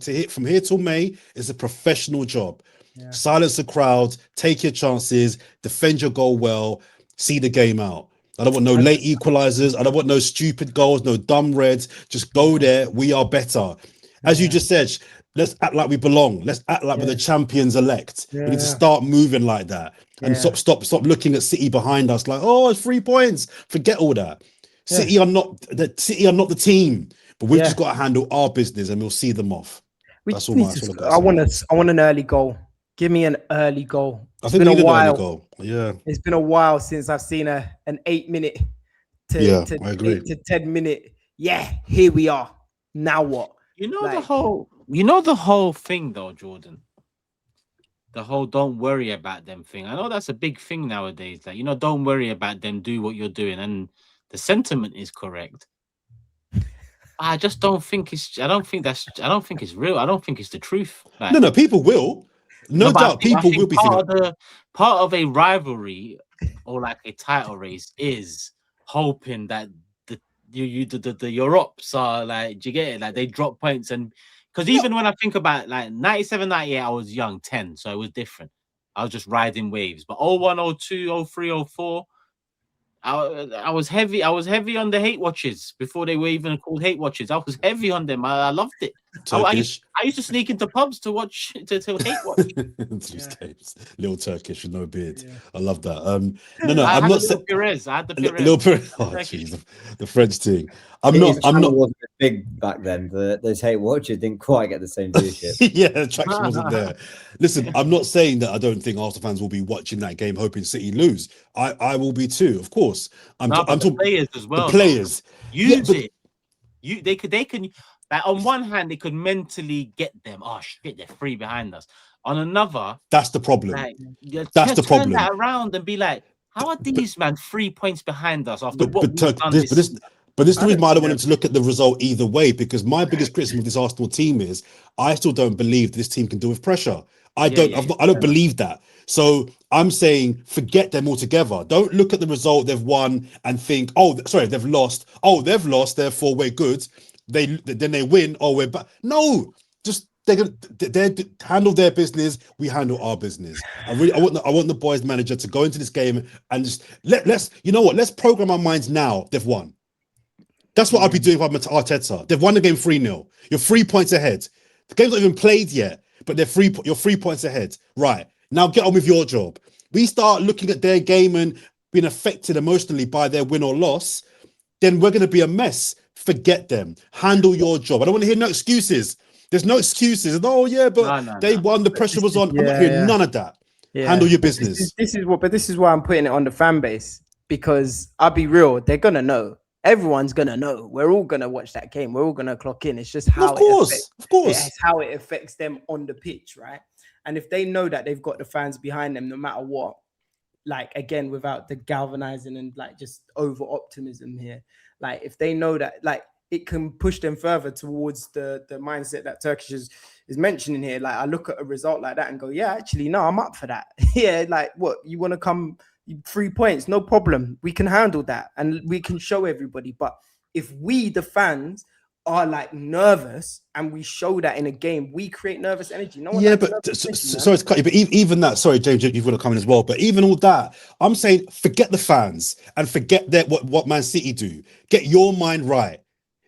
May is a professional job. Silence the crowd, take your chances, defend your goal well, see the game out. I don't want no late equalizers. I don't want no stupid goals, no dumb reds. Just go there. We are better. As you just said, let's act like we belong. Let's act like we're the champions elect. We need to start moving like that and stop looking at City behind us like, oh, it's 3 points. Forget all that. City are not the team, but we've just got to handle our business and we'll see them off. That's all. I want an early goal. Give me an early goal. It's been a while. It's been a while since I've seen an 8 minute to 10 minute. Yeah, here we are. Now what? The whole thing though, Jordan. The whole don't worry about them thing. I know that's a big thing nowadays. Like, don't worry about them, do what you're doing. And the sentiment is correct. I just don't think it's real. I don't think it's the truth. Like, no, people will. No doubt, people will be part of a rivalry or like a title race is hoping that your ops are like, do you get it? Like they drop points, and because even when I think about like 97, 98, I was young, 10, so it was different. I was just riding waves. But 01, 02, 03, 04, I was heavy. I was heavy on the hate watches before they were even called hate watches. I was heavy on them. I loved it. I used to sneak into pubs to watch to hate watch. Little Turkish with no beard. Yeah. I love that. I I'm had not the Buries. I had the Buries. little Perez. Oh, jeez, the French thing. I'm His not. channel wasn't big back then. Those hate watchers didn't quite get the same viewership. Yeah, the traction wasn't there. Listen, I'm not saying that I don't think Arsenal fans will be watching that game hoping City lose. I will be too, of course. I'm talking players as well. The players use it. They can. Like on one hand, they could mentally get them. Oh shit, they're free behind us. On another, that's the problem. Like, that's the problem. Turn that around and be like, how are these man 3 points behind us after what we've done But this is the reason why I don't want him to look at the result either way, because my biggest criticism of this Arsenal team is I still don't believe this team can deal with pressure. I don't believe that. So I'm saying forget them altogether. Don't look at the result they've won and think, oh, sorry, they've lost. Oh, they've lost, therefore we're good. Then they win. Oh, we're back. No, just they handle their business. We handle our business. I want the boys manager to go into this game and just let's program our minds now. They've won. That's what I'd be doing if I'm Arteta. They've won the game 3-0. You're 3 points ahead. The game's not even played yet, but you're 3 points ahead. Right. Now get on with your job. We start looking at their game and being affected emotionally by their win or loss, then we're going to be a mess. Forget them. Handle your job. I don't want to hear no excuses. There's no excuses. Oh, yeah, but they won. The pressure was on. I'm not hearing none of that. Yeah. Handle your business. This is why I'm putting it on the fan base, because I'll be real. They're going to know. Everyone's going to know. We're all going to watch that game. We're all going to clock in. It's just how it's how it affects them on the pitch, right? And if they know that they've got the fans behind them no matter what, like, again, without the galvanizing and like just over optimism here, like if they know that, like, it can push them further towards the mindset that Turkish is mentioning here. Like, I look at a result like that and go, yeah, actually, no, I'm up for that. Yeah, like, what, you want to come 3 points, no problem. We can handle that and we can show everybody. But if we, the fans, are like nervous and we show that in a game, we create nervous energy. No one sorry to cut you, but even that, sorry, James, you've got to come in as well. But even all that, I'm saying forget the fans and forget what Man City do. Get your mind right.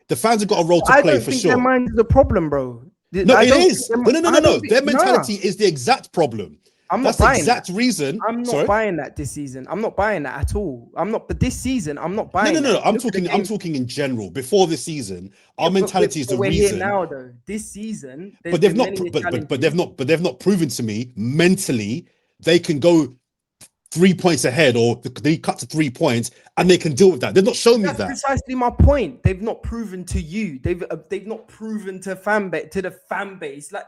The fans have got a role to play for sure. Their mind is the problem, bro. No, it is. No. Their mentality is the exact problem. That's the exact reason. I'm not buying that this season. I'm not buying that at all. But this season, I'm not buying. No. I'm talking in general. Before this season, our mentality is the reason. Here now, though, this season, but they've not proven to me mentally they can go 3 points ahead, or they cut to 3 points and they can deal with that. They've not shown me that. That's precisely my point. They've not proven to you. They've not proven to the fan base. Like,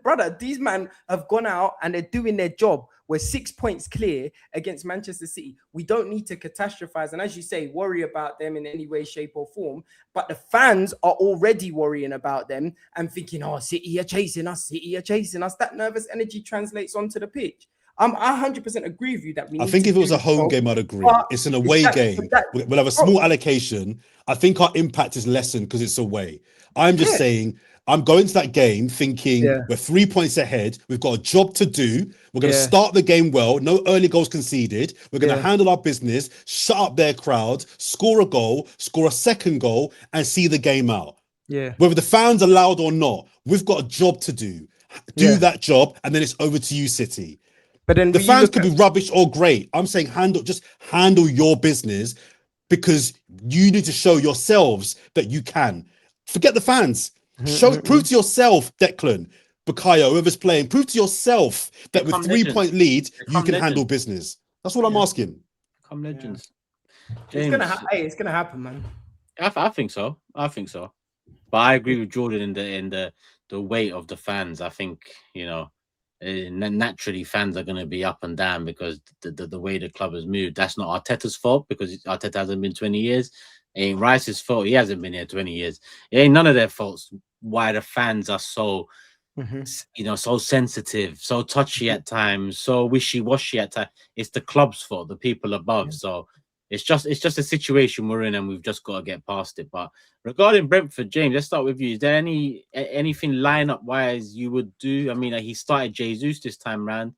brother, these men have gone out and they're doing their job. We're 6 points clear against Manchester City. We don't need to catastrophize and, as you say, worry about them in any way, shape, or form. But the fans are already worrying about them and thinking, oh, City are chasing us. That nervous energy translates onto the pitch. I 100% agree with you that we. I think if it was a home game, I'd agree. It's an away game. We'll have a small allocation. I think our impact is lessened because it's away. I'm just saying, I'm going to that game thinking we're 3 points ahead. We've got a job to do. We're going to start the game well. No early goals conceded. We're going to handle our business, shut up their crowd, score a goal, score a second goal, and see the game out. Yeah. Whether the fans are loud or not, we've got a job to do. Do that job, and then it's over to you, City. But then the fans could be rubbish or great. I'm saying handle your business, because you need to show yourselves that you can. Forget the fans. Prove to yourself, Declan, Bukayo, whoever's playing, prove to yourself that with 3 point lead, you can handle business. That's what I'm asking. Become legends. James, it's gonna happen, man. I think so. But I agree with Jordan in the weight of the fans. I think, naturally fans are going to be up and down because the way the club has moved. That's not Arteta's fault, because Arteta hasn't been 20 years. It ain't Rice's fault. He hasn't been here 20 years. It ain't none of their faults why the fans are so so sensitive, so touchy at times, so wishy-washy at times. It's the club's fault, the people above. So it's just a situation we're in, and we've just got to get past it. But regarding Brentford, James, let's start with you. Is there anything lineup wise you would do? I mean, he started Jesus this time round.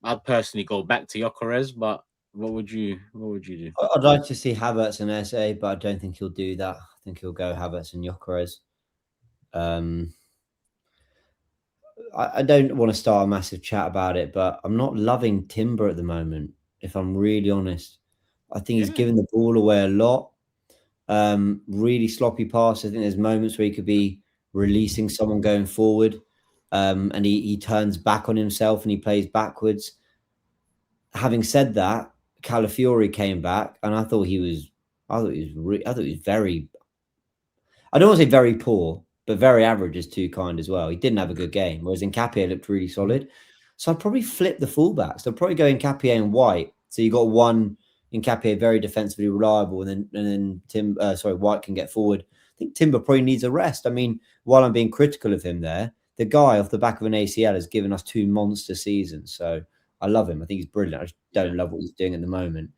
I'd personally go back to Gyokeres, but what would you do? I'd like to see Havertz and SA, but I don't think he'll do that. I think he'll go Havertz and Gyokeres. I don't want to start a massive chat about it, but I'm not loving Timber at the moment, if I'm really honest. I think he's giving the ball away a lot. Really sloppy pass. I think there's moments where he could be releasing someone going forward, and he turns back on himself and he plays backwards. Having said that, Calafiori came back, and I thought he was very. I don't want to say very poor, but very average is too kind as well. He didn't have a good game, whereas Nketiah looked really solid. So I'd probably flip the fullbacks. They'll probably go Nketiah and White. So you got one Nketiah very defensively reliable, and then White can get forward. I think Timber probably needs a rest. I mean, while I'm being critical of him there, the guy off the back of an ACL has given us 2 monster seasons. So I love him. I think he's brilliant. I just don't love what he's doing at the moment.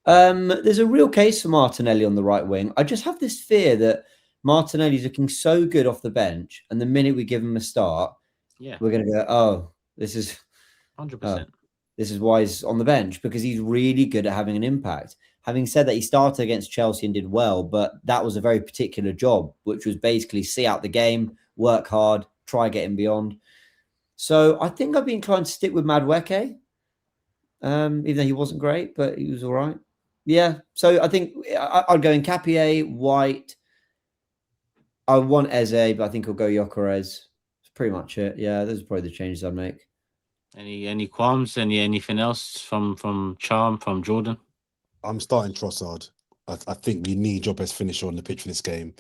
There's a real case for Martinelli on the right wing. I just have this fear that Martinelli's looking so good off the bench, and the minute we give him a start, we're going to go, oh, this is 100%. This is why he's on the bench, because he's really good at having an impact. Having said that, he started against Chelsea and did well, but that was a very particular job, which was basically see out the game, work hard, try getting beyond. So I think I'd be inclined to stick with Madueke, even though he wasn't great, but he was all right. Yeah, so I think I'd go Nketiah, White. I want Eze, but I think I'll go Gyokeres. That's pretty much it. Yeah, those are probably the changes I'd make. Any qualms? Anything else from Charm, from Jordan? I'm starting Trossard. I think we need your best finisher on the pitch for this game.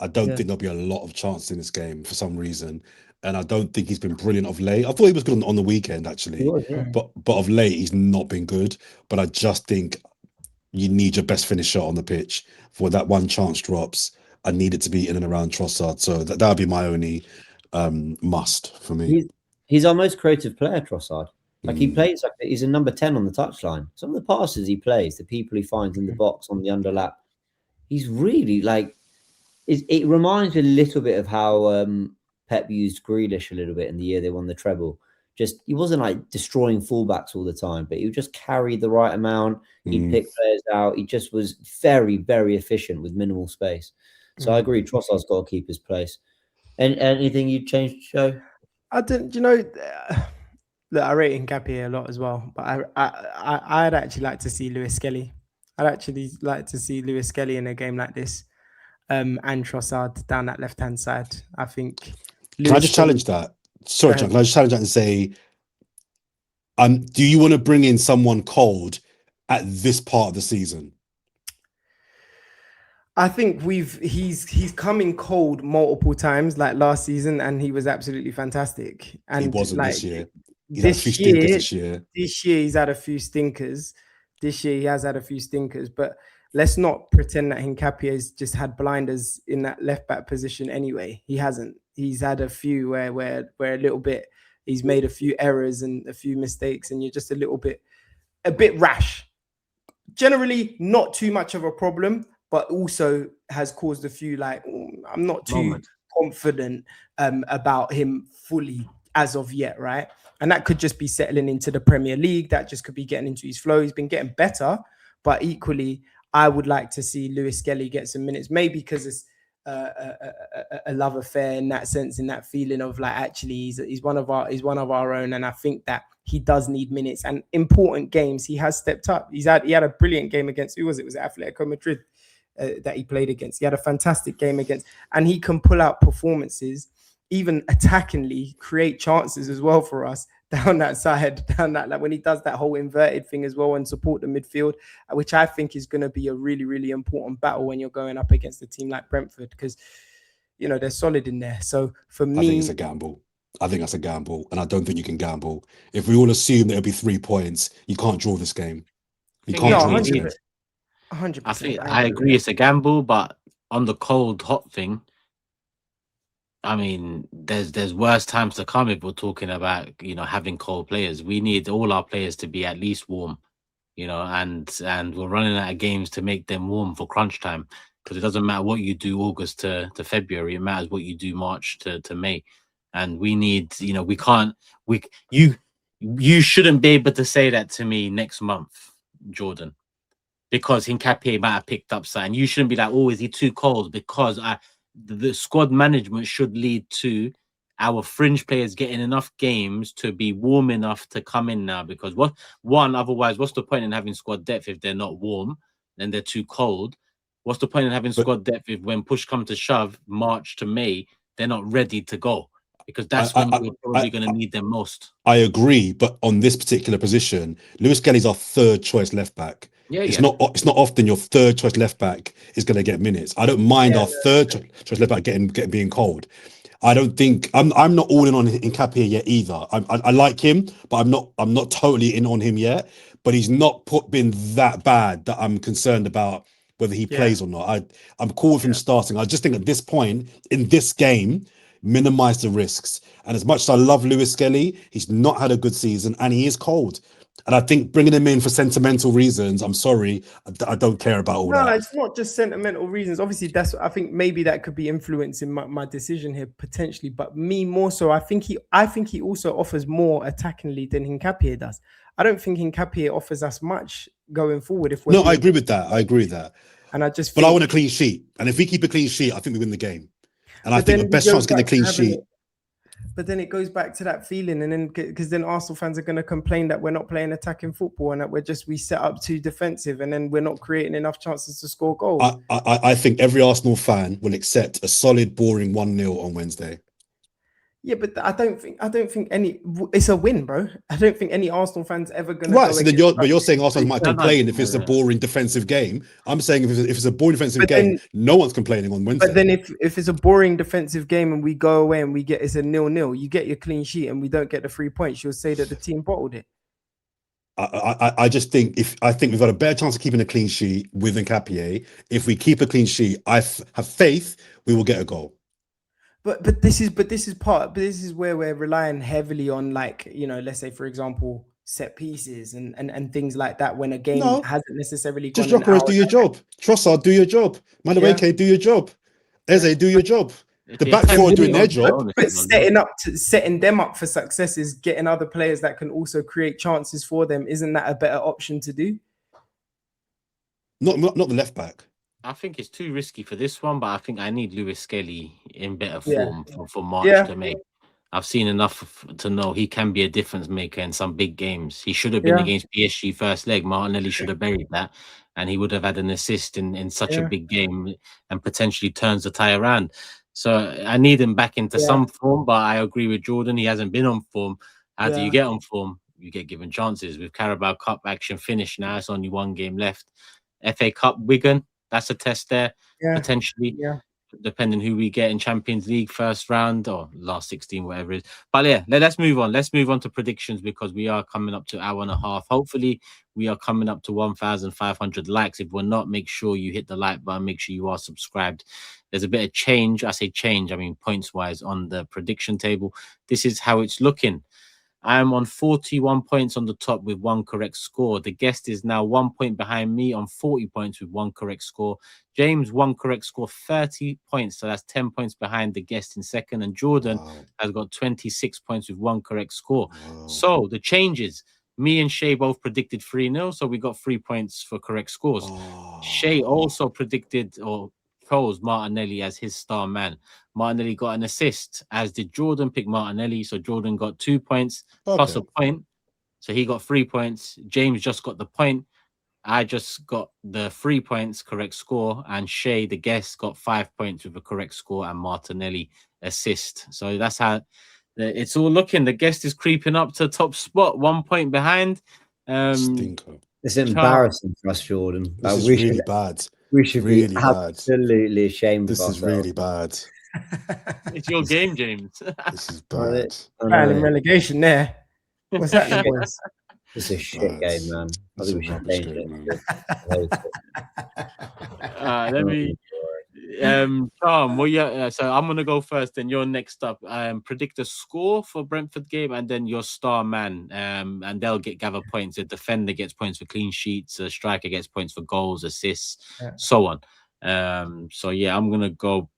I don't think there'll be a lot of chances in this game for some reason, and I don't think he's been brilliant of late. I thought he was good on the weekend actually, but of late he's not been good. But I just think you need your best finisher on the pitch for that one chance drops. I need it to be in and around Trossard, so that would be my only must for me. He's our most creative player, Trossard. Like he plays like he's a number 10 on the touchline. Some of the passes he plays, the people he finds in the box on the underlap, he's really like. It reminds me a little bit of how Pep used Grealish a little bit in the year they won the treble. Just he wasn't like destroying fullbacks all the time, but he would just carry the right amount. He'd pick players out. He just was very, very efficient with minimal space. So I agree. Trossard's got to keep his place. And anything you'd change, Joe? I didn't. Look, I rate Nketiah a lot as well, but I'd actually like to see Lewis Skelly. I'd actually like to see Lewis Skelly in a game like this, and Trossard down that left-hand side. I think. Can I just challenge that? Sorry, John. Can I just challenge that and say, do you want to bring in someone cold at this part of the season? I think he's coming cold multiple times, like last season, and he was absolutely fantastic. And he wasn't like, this year. He's had a few stinkers this year. This year he's had a few stinkers. This year he has had a few stinkers, but let's not pretend that Nketiah has just had blinders in that left back position anyway. He hasn't. He's had a few where a little bit he's made a few errors and a few mistakes, and you're just a bit rash. Generally, not too much of a problem, but also has caused a few I'm not too confident about him fully as of yet, right? And that could just be settling into the Premier League. That just could be getting into his flow. He's been getting better, but equally, I would like to see Lewis Skelly get some minutes, maybe because it's a love affair in that sense, in that feeling of like actually he's one of our own, and I think that he does need minutes and important games. He has stepped up. He had a brilliant game against, who was it? Was it Atletico Madrid that he played against? He had a fantastic game against, and he can pull out performances, even attackingly, create chances as well for us down that side, like when he does that whole inverted thing as well and support the midfield, which I think is going to be a really, really important battle when you're going up against a team like Brentford, because they're solid in there. So for me, I think it's a gamble. I think that's a gamble, and I don't think you can gamble. If we all assume there'll be 3 points, you can't draw this game. You can't draw this game. 100%. I think I agree it's a gamble, but on the cold hot thing, I mean, there's worse times to come if we're talking about having cold players. We need all our players to be at least warm. and we're running out of games to make them warm for crunch time, because it doesn't matter what you do August to February, it matters what you do March to May. And we need, you shouldn't be able to say that to me next month, Jordan, because Hincapié might have picked up something. You shouldn't be like, oh, is he too cold? Because the squad management should lead to our fringe players getting enough games to be warm enough to come in now. Because otherwise, what's the point in having squad depth if they're not warm, then they're too cold? What's the point in having squad depth if when push comes to shove, March to May, they're not ready to go? Because that's when we're probably going to need them most. I agree, but on this particular position, Lewis Kelly's our third choice left back. It's not often your third choice left back is going to get minutes. I don't mind our third choice left back being cold. I don't think I'm not all in on Hincapié yet either. I like him, but I'm not totally in on him yet. But he's not been that bad that I'm concerned about whether he plays or not. I'm cool with him starting. I just think at this point in this game, minimize the risks. And as much as I love Lewis Kelly, he's not had a good season and he is cold. And I think bringing him in for sentimental reasons, I'm sorry, I don't care about all that. No, it's not just sentimental reasons. Obviously, I think maybe that could be influencing my decision here potentially. But me more so, I think he also offers more attackingly than Hincapié does. I don't think Hincapié offers us much going forward. I agree with that. And I just, I want a clean sheet. And if we keep a clean sheet, I think we win the game. And I think the best chance to get a clean sheet. But then it goes back to that feeling, and then because then Arsenal fans are going to complain that we're not playing attacking football and that we set up too defensive, and then we're not creating enough chances to score goals. I think every Arsenal fan will accept a solid, boring 1-0 on Wednesday. Yeah, but I don't think it's a win, bro. I don't think any Arsenal fans ever going to. Right, so then you're saying Arsenal might complain if it's a boring defensive game. I'm saying if it's a boring defensive game, no one's complaining on Wednesday. But then if it's a boring defensive game and we go away and it's a 0-0, you get your clean sheet and we don't get the 3 points, you'll say that the team bottled it. I just think we've got a better chance of keeping a clean sheet with Hincapié. If we keep a clean sheet, I have faith we will get a goal. But this is where we're relying heavily on, like, let's say for example set pieces and things like that when a game hasn't necessarily gone. Just Gyokeres, do your job. Trossard, do your job. Madueke, do your job. Eze, do your job. The back four are doing their job. But setting them up for success is getting other players that can also create chances for them. Isn't that a better option to do? Not the left back. I think it's too risky for this one, but I think I need Lewis Kelly in better form for March to May. I've seen enough to know he can be a difference maker in some big games. He should have been against PSG first leg. Martinelli should have buried that, and he would have had an assist in such a big game and potentially turns the tie around. So I need him back into some form, but I agree with Jordan. He hasn't been on form. How do you get on form? You get given chances. With Carabao Cup action finished now, it's only one game left. FA Cup, Wigan. That's a test there, potentially, depending who we get in Champions League first round or last 16, whatever it is. But let's move on. Let's move on to predictions because we are coming up to an hour and a half. Hopefully, we are coming up to 1,500 likes. If we're not, make sure you hit the like button. Make sure you are subscribed. There's a bit of change. I say change, I mean points-wise on the prediction table. This is how it's looking. I am on 41 points on the top with one correct score. The guest is now 1 point behind me on 40 points with one correct score. James, one correct score, 30 points. So that's 10 points behind the guest in second. And Jordan has got 26 points with one correct score. So the changes. Me and Shay both predicted 3-0. So we got 3 points for correct scores. Shay also predicted or chose Martinelli as his star man. Martinelli got an assist, as did Jordan. Pick Martinelli, so Jordan got 2 points plus a point, so he got 3 points. James just got the point. I just got the 3 points correct score, and Shay, the guest, got 5 points with a correct score and Martinelli assist. So that's how it's all looking. The guest is creeping up to top spot, 1 point behind. Stinker. It's embarrassing for us, Jordan. This is really bad. We should really be bad. Absolutely ashamed. This is really bad. It's your game, James. This is bad. In relegation there. What's that? It's a shit game, man. I think we should change it. Charm, well, yeah. So I'm gonna go first, then you're next up. Predict a score for Brentford game, and then your star man. And they'll gather points. A defender gets points for clean sheets. A striker gets points for goals, assists, so on. So yeah, I'm gonna go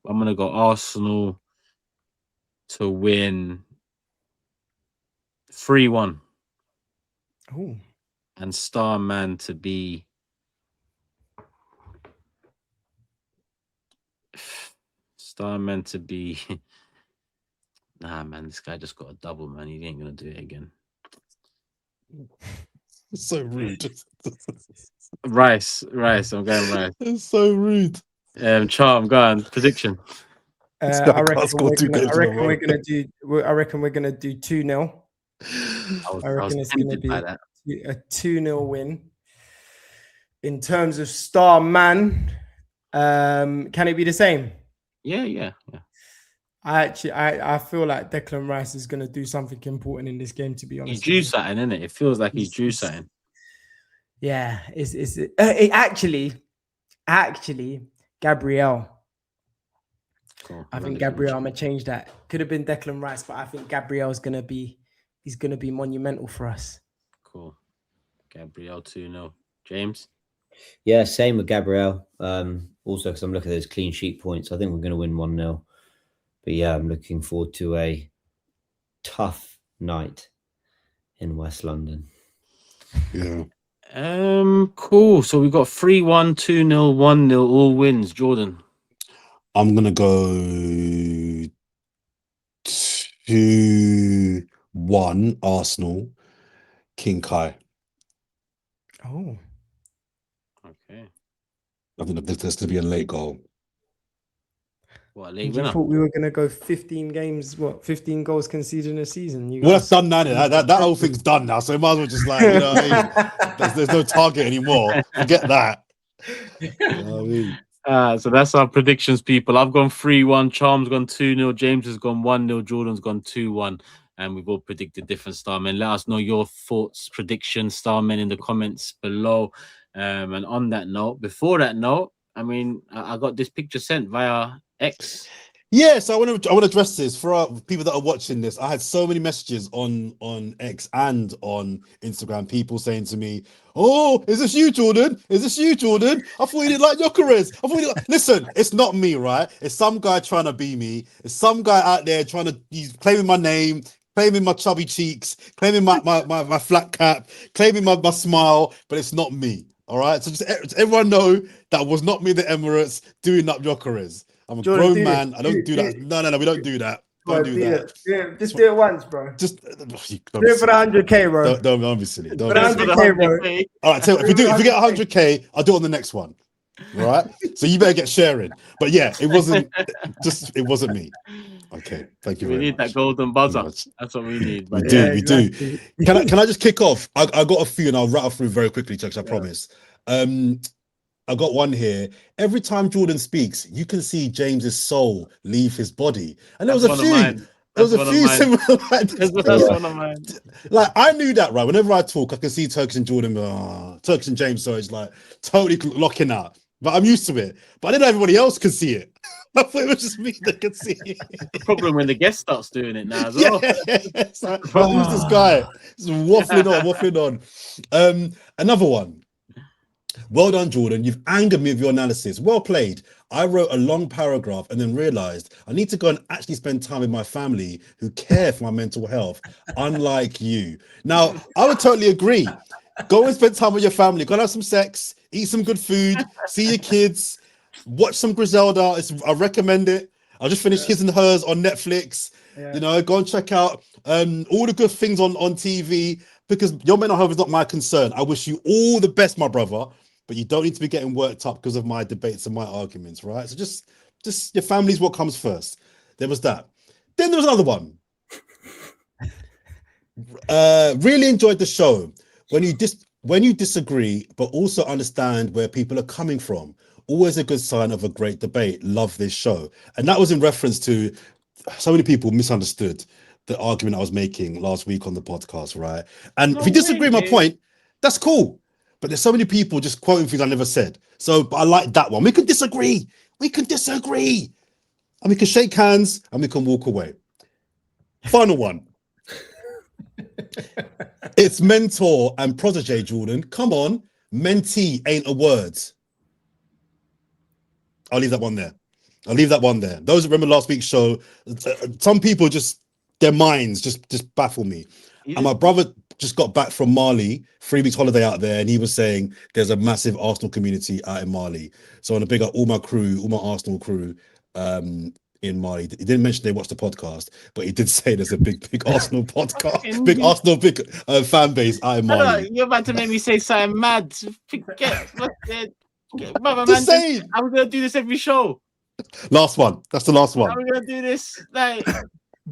Arsenal to win 3-1. Ooh. And star man to be nah, man, this guy just got a double, man. He ain't gonna do it again. It's so rude. Rice, I'm going Rice. It's so rude. Charm, go on. Prediction. I reckon we're gonna do 2-0. I reckon it's gonna be a 2-0 win. In terms of star man, can it be the same? Yeah. I feel like Declan Rice is gonna do something important in this game. To be honest, he's due something, isn't it? It feels like he's due something. Yeah, actually Gabriel. Cool. I think Gabriel. I'm gonna change that. Could have been Declan Rice, but I think Gabriel's gonna be monumental for us. Cool. Gabriel 2-0. James. Yeah, same with Gabriel. Also, because I'm looking at those clean sheet points, I think we're going to win 1-0. But yeah, I'm looking forward to a tough night in West London. Yeah. Cool. So we've got 3-1, 2-0, 1-0, all wins. Jordan. I'm gonna go 2-1 Arsenal. King Kai. Oh. Okay. I think there's to be a late goal. What, late You winner? thought we were gonna go 15 games? 15 goals conceded in a season? Well, that's done now. That whole thing's done now. So we might as well just you know what I mean? There's no target anymore. Forget that. You know what I mean? So that's our predictions, people. I've gone 3-1. Charm's gone 2-0. James has gone 1-0. Jordan's gone 2-1. And we've all predicted different star men. Let us know your thoughts, predictions, star men in the comments below. And on that note, before that note, I mean, I got this picture sent via X. Yeah, so I want to address this for our people that are watching this. I had so many messages on X and on Instagram, people saying to me, "Oh, is this you, Jordan? Is this you, Jordan? I thought you didn't like Gyokeres. I thought you didn't." Listen, it's not me, right? It's some guy trying to be me. It's some guy out there he's claiming my name, claiming my chubby cheeks, claiming my flat cap, claiming my smile, but it's not me. All right, so just everyone know that was not me, the Emirates, doing up Gyokeres. I'm a Jordan, grown man. I don't do that. No, we don't do that. Don't do that. Just do it once, bro. Just do it for the 100K, bro. Don't be silly. Don't for the be silly. 100K, bro. All right, so if we get 100K, I'll do it on the next one. All right. So you better get sharing. But yeah, it wasn't me. Okay, thank you very much. We need that golden buzzer. That's what we need. We do. Can I just kick off? I got a few and I'll rattle through very quickly, Chuck, I promise. I got one here. Every time Jordan speaks, you can see James's soul leave his body. And there was a few. There was a few similar like this. That's one of mine. Like I knew that, right? Whenever I talk, I can see Turkish and Jordan, Turkish and James, so it's like totally locking out. But I'm used to it. But I didn't know everybody else could see it. I thought it was just me that could see it. The problem when the guest starts doing it now as well. Yeah, it's like, who's this guy? Just waffling on. Another one. Well done, Jordan. You've angered me with your analysis. Well played. I wrote a long paragraph and then realized I need to go and actually spend time with my family who care for my mental health, unlike you. Now, I would totally agree. Go and spend time with your family. Go and have some sex, eat some good food, see your kids, watch some Griselda. I recommend it. I just finished His and Hers on Netflix. Yeah. You know, go and check out all the good things on TV, because your mental health is not my concern. I wish you all the best, my brother. But you don't need to be getting worked up because of my debates and my arguments, right? So just your family's what comes first. There was that. Then there was another one. Really enjoyed the show. When you disagree, but also understand where people are coming from. Always a good sign of a great debate. Love this show. And that was in reference to so many people misunderstood the argument I was making last week on the podcast, right? And if you disagree with my point, that's cool. but there's so many people just quoting things I never said. So, but I like that one. We can disagree. We can disagree. And we can shake hands and we can walk away. Final one. It's mentor and protege, Jordan. Come on. Mentee ain't a word. I'll leave that one there. Those that remember last week's show, some people just, their minds just baffle me. And my brother just got back from Mali, 3 weeks holiday out there, and he was saying there's a massive Arsenal community out in Mali. So I want to big up all my crew, all my Arsenal crew in Mali. He didn't mention they watched the podcast, but he did say there's a big Arsenal podcast, big Arsenal fan base out in Mali. You're about to make me say something mad. Forget brother, Just man. saying. I'm gonna do this every show. Last one. That's the last one. How are we gonna do this? Like,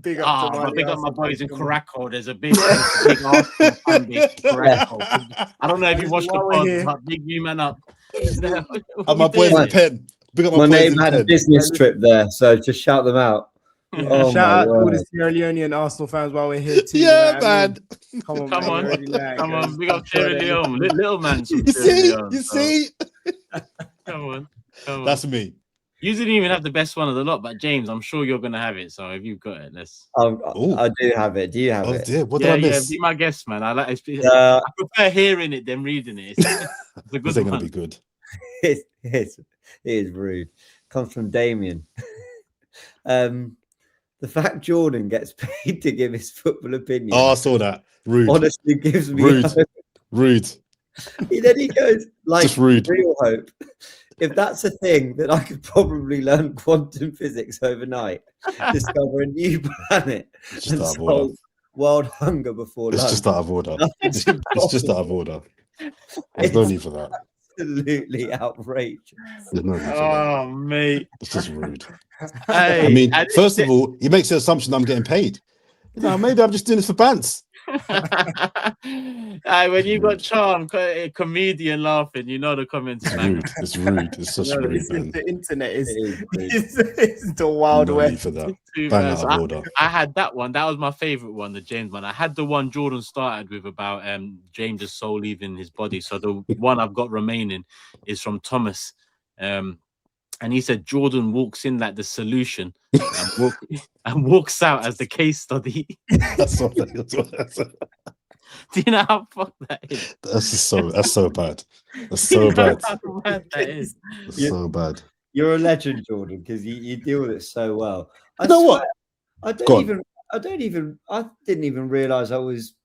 Big up big up my boys in Caracal. There's a big Arsenal fan base in Caracal. I don't know if you watched the pod, but big you man up. And my boys in Penn. Big up my name had a business trip there, so just shout them out. Yeah. Oh, shout out to all the Sierra Leonean Arsenal fans while we're here too. Yeah, man. Come on, come on. Big up Sierra Leone, little man. You see. Come on. That's me. You didn't even have the best one of the lot, but James, I'm sure you're gonna have it. So if you've got it, let's. I do have it. Do you have it? Dear. What did I miss? Yeah, be my guest, man. I prefer hearing it than reading it. It's a good this ain't gonna be good. It is rude. Comes from Damien. The fact Jordan gets paid to give his football opinion. Oh, I saw that. Rude. Honestly, gives me rude. Hope. Rude. Then he goes like just rude. Real hope. If that's a thing, then I could probably learn quantum physics overnight, discover a new planet, and solve world hunger before lunch. It's just out of order. It's just out of order. There's no need for that. Absolutely outrageous. There's no need for that. Mate. It's just rude. Hey, I mean, first of all, he makes the assumption I'm getting paid. Maybe I'm just doing this for pants. When you got Charm, a comedian laughing, you know the comments. It's rude. It's such rude. The internet is the wild west for that. Bang out of order. I had that one. That was my favorite one, the James one. I had the one Jordan started with about James's soul leaving his body. So the one I've got remaining is from Thomas. And he said Jordan walks in like the solution and walks out as the case study. That's what. Do you know how fucked that is? That's so bad. That's so bad. That is. That's so bad. You're a legend, Jordan, because you deal with it so well. I know what? I didn't even realize I was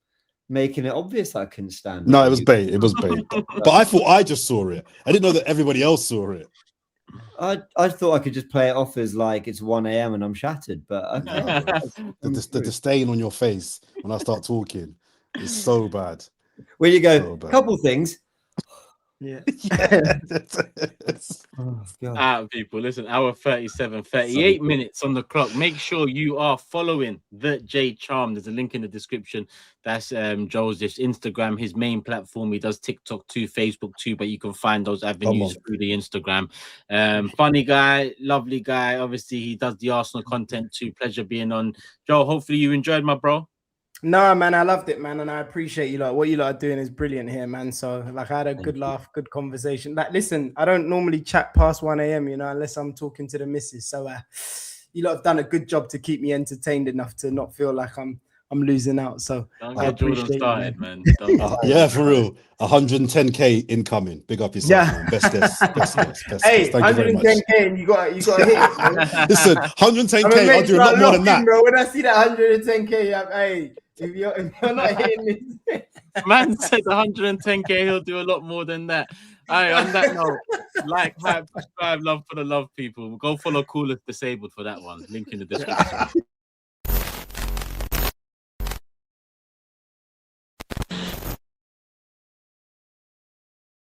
making it obvious I couldn't stand. No, it was bait. It was bait. But I thought I just saw it. I didn't know that everybody else saw it. I thought I could just play it off as like it's 1 a.m. and I'm shattered, but okay. the disdain on your face when I start talking is so bad. Where you go, couple things. Yeah. People, listen, hour 37, 38 minutes on the clock. Make sure you are following the J Charm. There's a link in the description. That's Joseph's Instagram, his main platform. He does TikTok too, Facebook too, but you can find those avenues through the Instagram. Funny guy, lovely guy. Obviously, he does the Arsenal content too. Pleasure being on. Joe, hopefully you enjoyed, my bro. No, man, I loved it, man, and I appreciate you lot. What you lot are doing is brilliant here, man. So, like, I had a good laugh, good conversation. Like, listen, I don't normally chat past 1 a.m., unless I'm talking to the missus. So, you lot have done a good job to keep me entertained enough to not feel like I'm losing out. So, don't get Jordan started, man. Yeah, for real. 110k incoming. Big up yourself, man. Best guess. Hey, 110k, and you got to hit it, man. Listen, 110k, I'll do a lot more than that, bro. When I see that 110k, hey. If you're not hitting this, man said 110k, he'll do a lot more than that. All right, on that note, like, subscribe, love for the love, people. Go follow Coolest Disabled for that one. Link in the description.